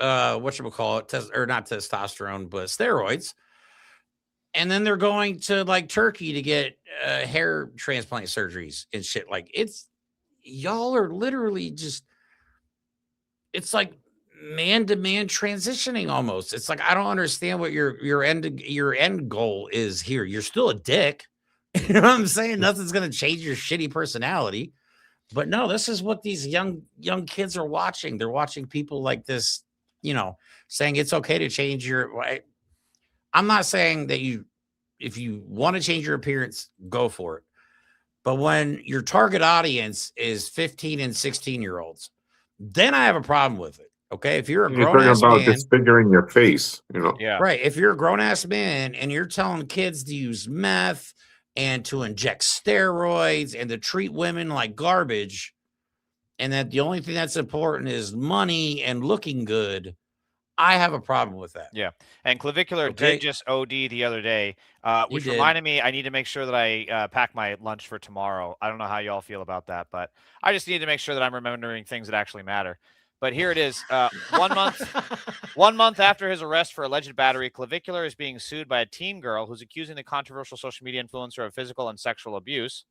whatchamacallit, or not testosterone, but steroids. And then they're going to like Turkey to get hair transplant surgeries and shit. Like y'all are literally just, it's like man to man transitioning almost. It's like, I don't understand what your end goal is here. You're still a dick. You know what I'm saying? Nothing's going to change your shitty personality. But no, this is what these young kids are watching. They're watching people like this, saying it's okay to change your. I'm not saying that if you want to change your appearance, go for it. But when your target audience is 15 and 16-year-olds, then I have a problem with it. Okay, if you're a You're grown talking ass about man, disfiguring your face, Yeah. right? If you're a grown ass man and you're telling kids to use meth and to inject steroids and to treat women like garbage, and that the only thing that's important is money and looking good, I have a problem with that. Yeah. And Clavicular Okay. did just OD the other day, which did. reminded me I need to make sure that I pack my lunch for tomorrow. I don't know how y'all feel about that, but I just need to make sure that I'm remembering things that actually matter. But here it is. 1 month after his arrest for alleged battery, Clavicular is being sued by a teen girl who's accusing the controversial social media influencer of physical and sexual abuse.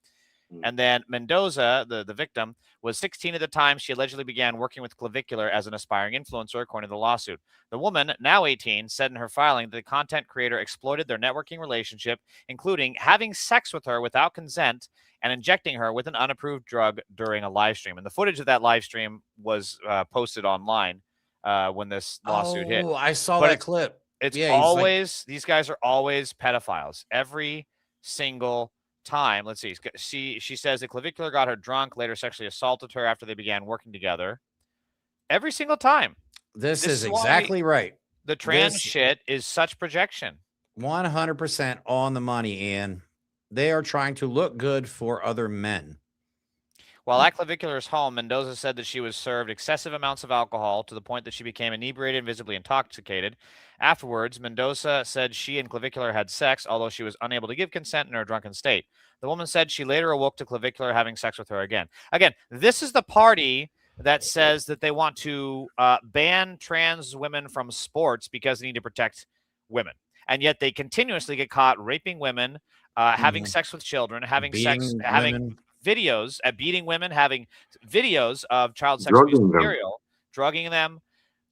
And then Mendoza, the victim, was 16 at the time she allegedly began working with Clavicular as an aspiring influencer, according to the lawsuit. The woman, now 18, said in her filing that the content creator exploited their networking relationship, including having sex with her without consent and injecting her with an unapproved drug during a live stream. And the footage of that live stream was posted online when this lawsuit hit. Oh, I saw But that clip. It's Yeah, he's like- always, these guys are always pedophiles. Every single time. Let's see. She says that Clavicular got her drunk, later sexually assaulted her after they began working together. Every single time. This is exactly right. The trans shit is such projection. 100% on the money, Ian. They are trying to look good for other men. While at Clavicular's home, Mendoza said that she was served excessive amounts of alcohol to the point that she became inebriated and visibly intoxicated. Afterwards, Mendoza said she and Clavicular had sex, although she was unable to give consent in her drunken state. The woman said she later awoke to Clavicular having sex with her again. Again, this is the party that says that they want to ban trans women from sports because they need to protect women. And yet they continuously get caught raping women, having sex with children, having videos at beating women, having videos of child sex abuse material, drugging them.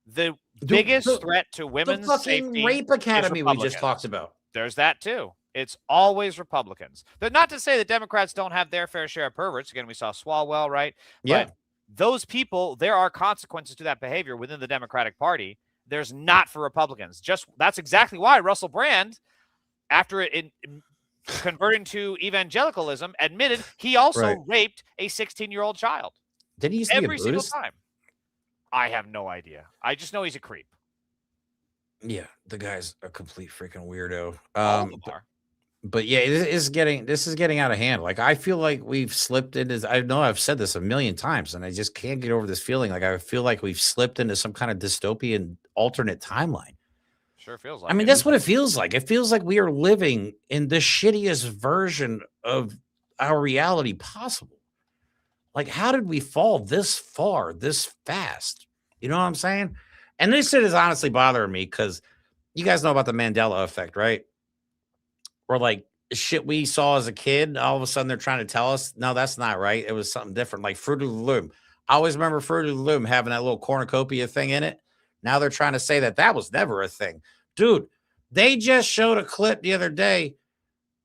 The biggest threat to women's safety, rape academy we just talked about. There's that too. It's always Republicans. Not to say that Democrats don't have their fair share of perverts. Again, we saw Swalwell, right? Yeah. But those people, there are consequences to that behavior within the Democratic Party. There's not for Republicans. That's exactly why Russell Brand, after converting to evangelicalism, admitted he also raped a 16-year-old child. Did he used to be a every single Buddhist? time? I have no idea. I just know he's a creep. Yeah, the guy's a complete freaking weirdo. All of them are. But yeah, this is getting out of hand. Like, I feel like we've slipped into, I know I've said this a million times, and I just can't get over this feeling. Like, I feel like we've slipped into some kind of dystopian alternate timeline. Sure feels like I mean, it. that's what it feels like. It feels like we are living in the shittiest version of our reality possible. Like, how did we fall this far, this fast? You know what I'm saying? And this shit is honestly bothering me because you guys know about the Mandela effect, right? Or like shit we saw as a kid, all of a sudden they're trying to tell us, no, that's not right. It was something different, like Fruit of the Loom. I always remember Fruit of the Loom having that little cornucopia thing in it. Now they're trying to say that was never a thing. Dude, they just showed a clip the other day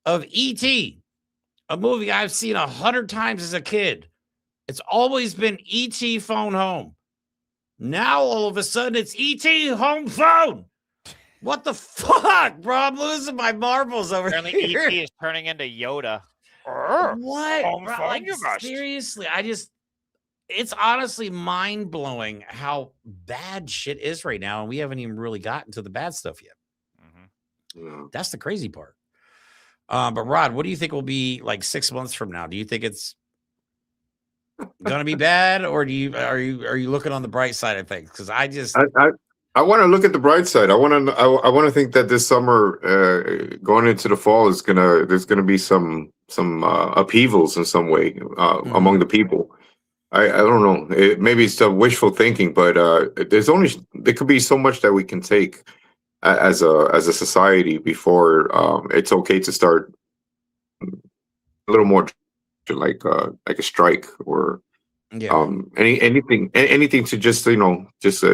of E.T., a movie I've seen 100 times as a kid. It's always been E.T. phone home. Now all of a sudden it's E.T. home phone. What the fuck, bro? I'm losing my marbles over Apparently here. E.T. is turning into Yoda. What? Home Bro, phone, like, you must. seriously, it's honestly mind-blowing how bad shit is right now, and we haven't even really gotten to the bad stuff yet. That's the crazy part. But Rod, what do you think will be like 6 months from now? Do you think it's gonna be bad, or are you looking on the bright side of things? Because I want to look at the bright side. I want to think that this summer, going into the fall, there's gonna be some upheavals in some way among the people. I don't know. Maybe it's wishful thinking, but there could be so much that we can take as a society before it's okay to start a little more like a strike or Yeah, anything to just just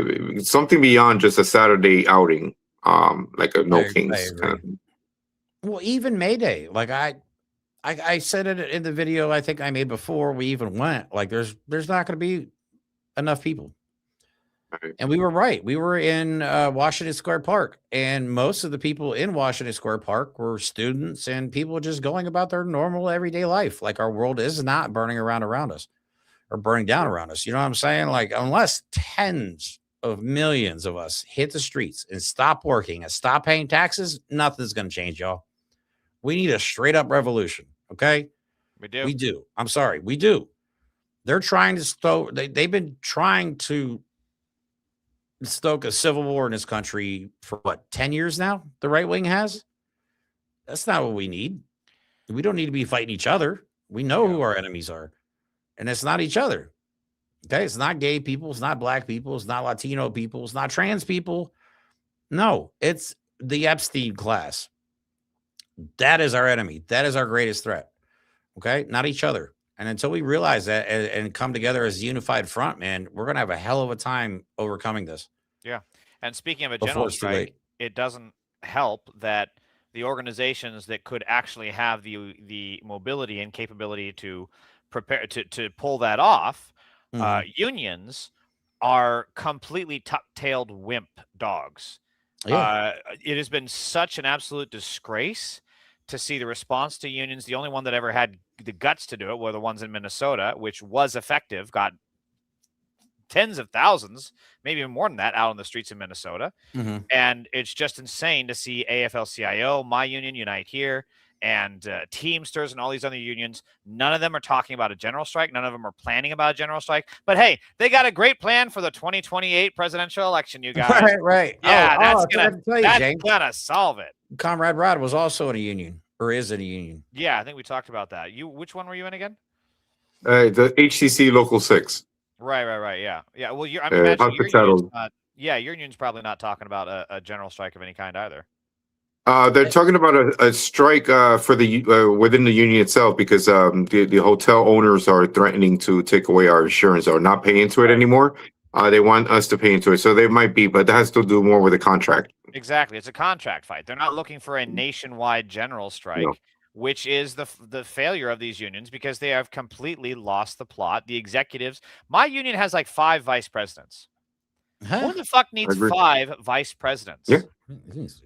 something beyond just a Saturday outing, like a No I Kings kind agree. of thing. Well, even May Day, like I said it in the video I think I made before we even went. Like, there's not going to be enough people. Right. And we were right. We were in Washington Square Park, and most of the people in Washington Square Park were students and people just going about their normal everyday life. Like, our world is not burning around us or burning down around us. You know what I'm saying? Like, unless tens of millions of us hit the streets and stop working and stop paying taxes, nothing's going to change, y'all. We need a straight up revolution. Okay. We do. We do. I'm sorry. We do. They're trying to they've been trying to stoke a civil war in this country for what, 10 years now? The right wing has. That's not what we need. We don't need to be fighting each other. We know who our enemies are, and it's not each other. Okay. It's not gay people. It's not black people. It's not Latino people. It's not trans people. No, it's the Epstein class. That is our enemy. That is our greatest threat. Okay. Not each other. And until we realize that and come together as a unified front, man, we're going to have a hell of a time overcoming this. Yeah. And speaking of a Before general it's too strike, late. it doesn't help that the organizations that could actually have the mobility and capability to prepare to pull that off, unions are completely tuck-tailed wimp dogs. Yeah. It has been such an absolute disgrace to see the response to unions. The only one that ever had the guts to do it were the ones in Minnesota, which was effective, got tens of thousands, maybe even more than that, out on the streets in Minnesota. And it's just insane to see AFL-CIO, my union, Unite Here, and Teamsters and all these other unions. None of them are talking about a general strike. None of them are planning about a general strike. But hey, they got a great plan for the 2028 presidential election, you guys. Right. Yeah, that's that's gonna solve it. Comrade Rod was also in a union, or is in a union. Yeah, I think we talked about that. Which one were you in again? The HCC Local 6. Right. Yeah. Well, I imagine your union's not. Yeah, your union's probably not talking about a general strike of any kind either. They're talking about a strike for the within the union itself because the hotel owners are threatening to take away our insurance or not pay into it anymore. They want us to pay into it, so they might be, but that has to do more with the contract. Exactly, it's a contract fight. They're not looking for a nationwide general strike, which is the failure of these unions because they have completely lost the plot. The executives, my union has like 5 vice presidents. Who the fuck needs 5 vice presidents? Yeah.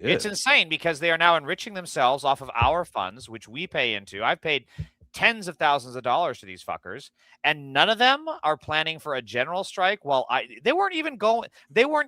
It's insane because they are now enriching themselves off of our funds, which we pay into. I've paid tens of thousands of dollars to these fuckers, and none of them are planning for a general strike. Well, they weren't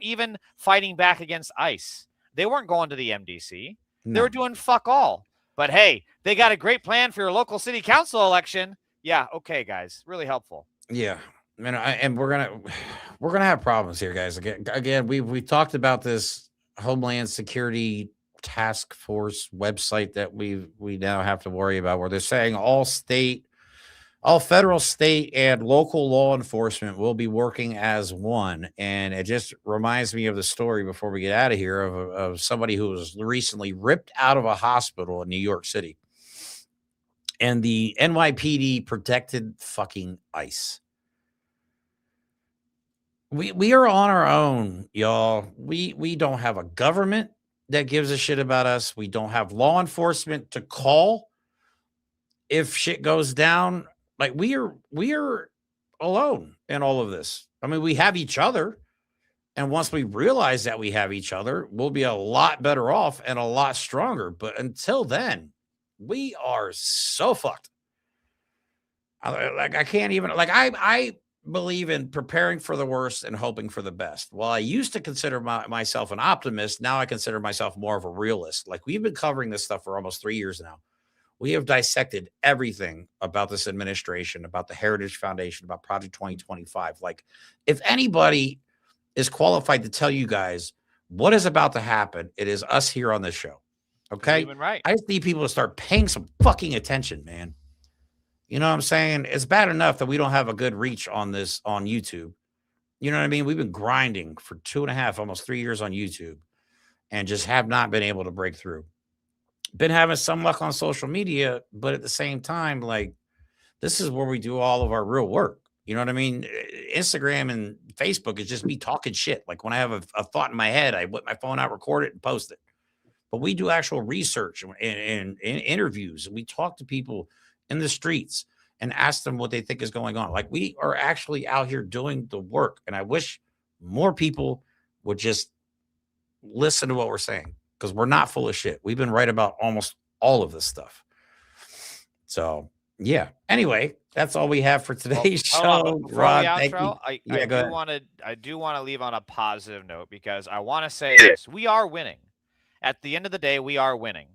even fighting back against ICE. They weren't going to the MDC. No. They were doing fuck all. But hey, they got a great plan for your local city council election. Yeah, okay, guys, really helpful. Yeah. And we're gonna have problems here, guys. Again, we talked about this Homeland Security Task Force website that we now have to worry about, where they're saying all federal, state, and local law enforcement will be working as one. And it just reminds me of the story before we get out of here of somebody who was recently ripped out of a hospital in New York City, and the NYPD protected fucking ICE. We are on our own, y'all. We don't have a government that gives a shit about us. We don't have law enforcement to call if shit goes down. Like, we are alone in all of this. I mean, we have each other, and once we realize that we have each other, we'll be a lot better off and a lot stronger. But until then, we are so fucked. I can't even, I believe in preparing for the worst and hoping for the best. While I used to consider myself an optimist, now I consider myself more of a realist. Like, we've been covering this stuff for almost 3 years now. We have dissected everything about this administration, about the Heritage Foundation, about Project 2025. Like, if anybody is qualified to tell you guys what is about to happen, it is us here on this show. Okay? Right. I just need people to start paying some fucking attention, man. You know what I'm saying? It's bad enough that we don't have a good reach on this on YouTube. You know what I mean? We've been grinding for 2.5, almost 3 years on YouTube. and just have not been able to break through. Been having some luck on social media, but at the same time, like, this is where we do all of our real work. You know what I mean? Instagram and Facebook is just me talking shit. Like when I have a thought in my head, I whip my phone out, record it, and post it. But we do actual research and interviews, and we talk to people in the streets and ask them what they think is going on. Like we are actually out here doing the work. And I wish more people would just listen to what we're saying, because we're not full of shit. We've been right about almost all of this stuff. So yeah. Anyway, that's all we have for today's show. Rod, thank you. I do want to leave on a positive note, because I want to say this: we are winning. At the end of the day, we are winning.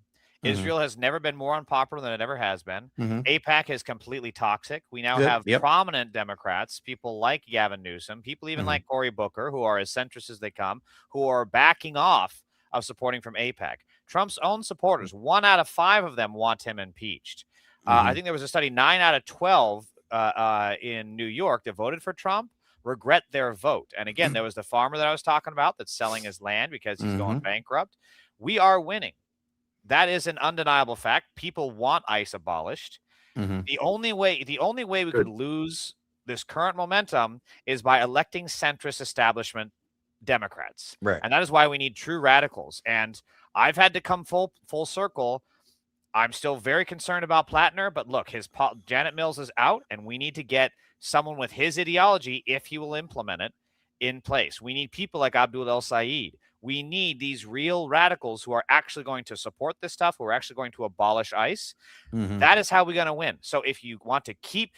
Israel has never been more unpopular than it ever has been. AIPAC is completely toxic. We now have prominent Democrats, people like Gavin Newsom, people even like Cory Booker, who are as centrist as they come, who are backing off of supporting from AIPAC. Trump's own supporters, 1 out of 5 of them want him impeached. I think there was a study, 9 out of 12 in New York that voted for Trump regret their vote. And again, there was the farmer that I was talking about that's selling his land because he's going bankrupt. We are winning. That is an undeniable fact. People want ICE abolished. The only way we could lose this current momentum is by electing centrist establishment Democrats. Right. And that is why we need true radicals. And I've had to come full circle. I'm still very concerned about Plattner, but look, Janet Mills is out, and we need to get someone with his ideology, if he will implement it, in place. We need people like Abdul El Sayed. We need these real radicals who are actually going to support this stuff, who are actually going to abolish ICE. That is how we're going to win. So if you want to keep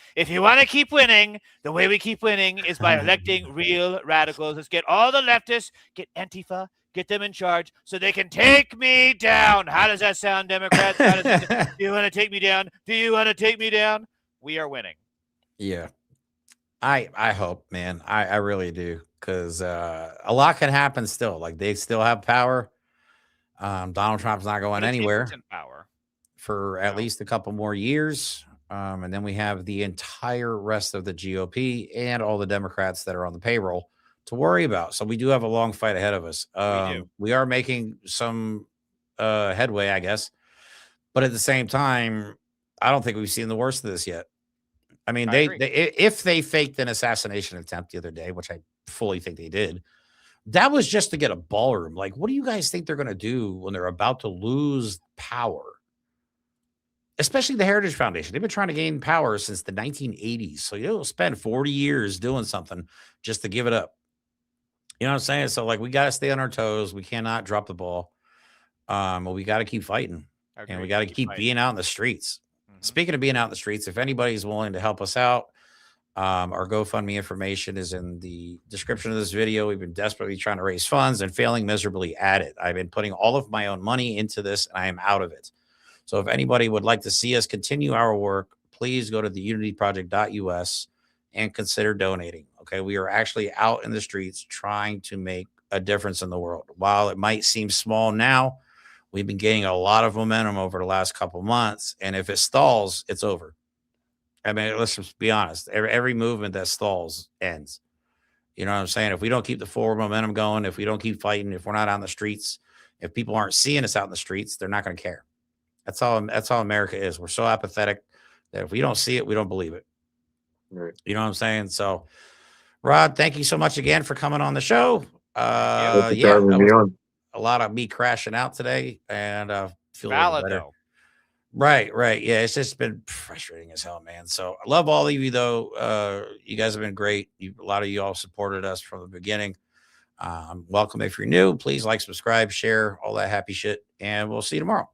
winning, the way we keep winning is by electing real radicals. Let's get all the leftists, get Antifa, get them in charge so they can take me down. How does that sound, Democrats? Do you want to take me down? Do you want to take me down? We are winning. Yeah. I hope, man. I really do. Because a lot can happen still. Like, they still have power. Donald Trump's not going anywhere for at least a couple more years. And then we have the entire rest of the GOP and all the Democrats that are on the payroll to worry about. So we do have a long fight ahead of us. We are making some headway, I guess. But at the same time, I don't think we've seen the worst of this yet. I mean, if they faked an assassination attempt the other day, which I fully think they did, that was just to get a ballroom. Like, what do you guys think they're going to do when they're about to lose power? Especially the Heritage Foundation. They've been trying to gain power since the 1980s. So you'll spend 40 years doing something just to give it up. You know what I'm saying? So, like, we got to stay on our toes. We cannot drop the ball. But we got to keep fighting. And we got to keep being out in the streets. Speaking of being out in the streets, if anybody's willing to help us out, our GoFundMe information is in the description of this video. We've been desperately trying to raise funds and failing miserably at it. I've been putting all of my own money into this, and I am out of it. So if anybody would like to see us continue our work, please go to theunityproject.us and consider donating. Okay, we are actually out in the streets trying to make a difference in the world. While it might seem small now, we've been gaining a lot of momentum over the last couple months, and if it stalls, it's over. I mean, let's just be honest. Every movement that stalls ends. You know what I'm saying? If we don't keep the forward momentum going, if we don't keep fighting, if we're not on the streets, if people aren't seeing us out in the streets, they're not going to care. That's all America is. We're so apathetic that if we don't see it, we don't believe it. Right. You know what I'm saying? So, Rod, thank you so much again for coming on the show. A lot of me crashing out today, and feel valid better. though. Right. Yeah, it's just been frustrating as hell, man. So I love all of you, though. You guys have been great. A lot of you all supported us from the beginning. Welcome if you're new. Please like, subscribe, share, all that happy shit, and we'll see you tomorrow.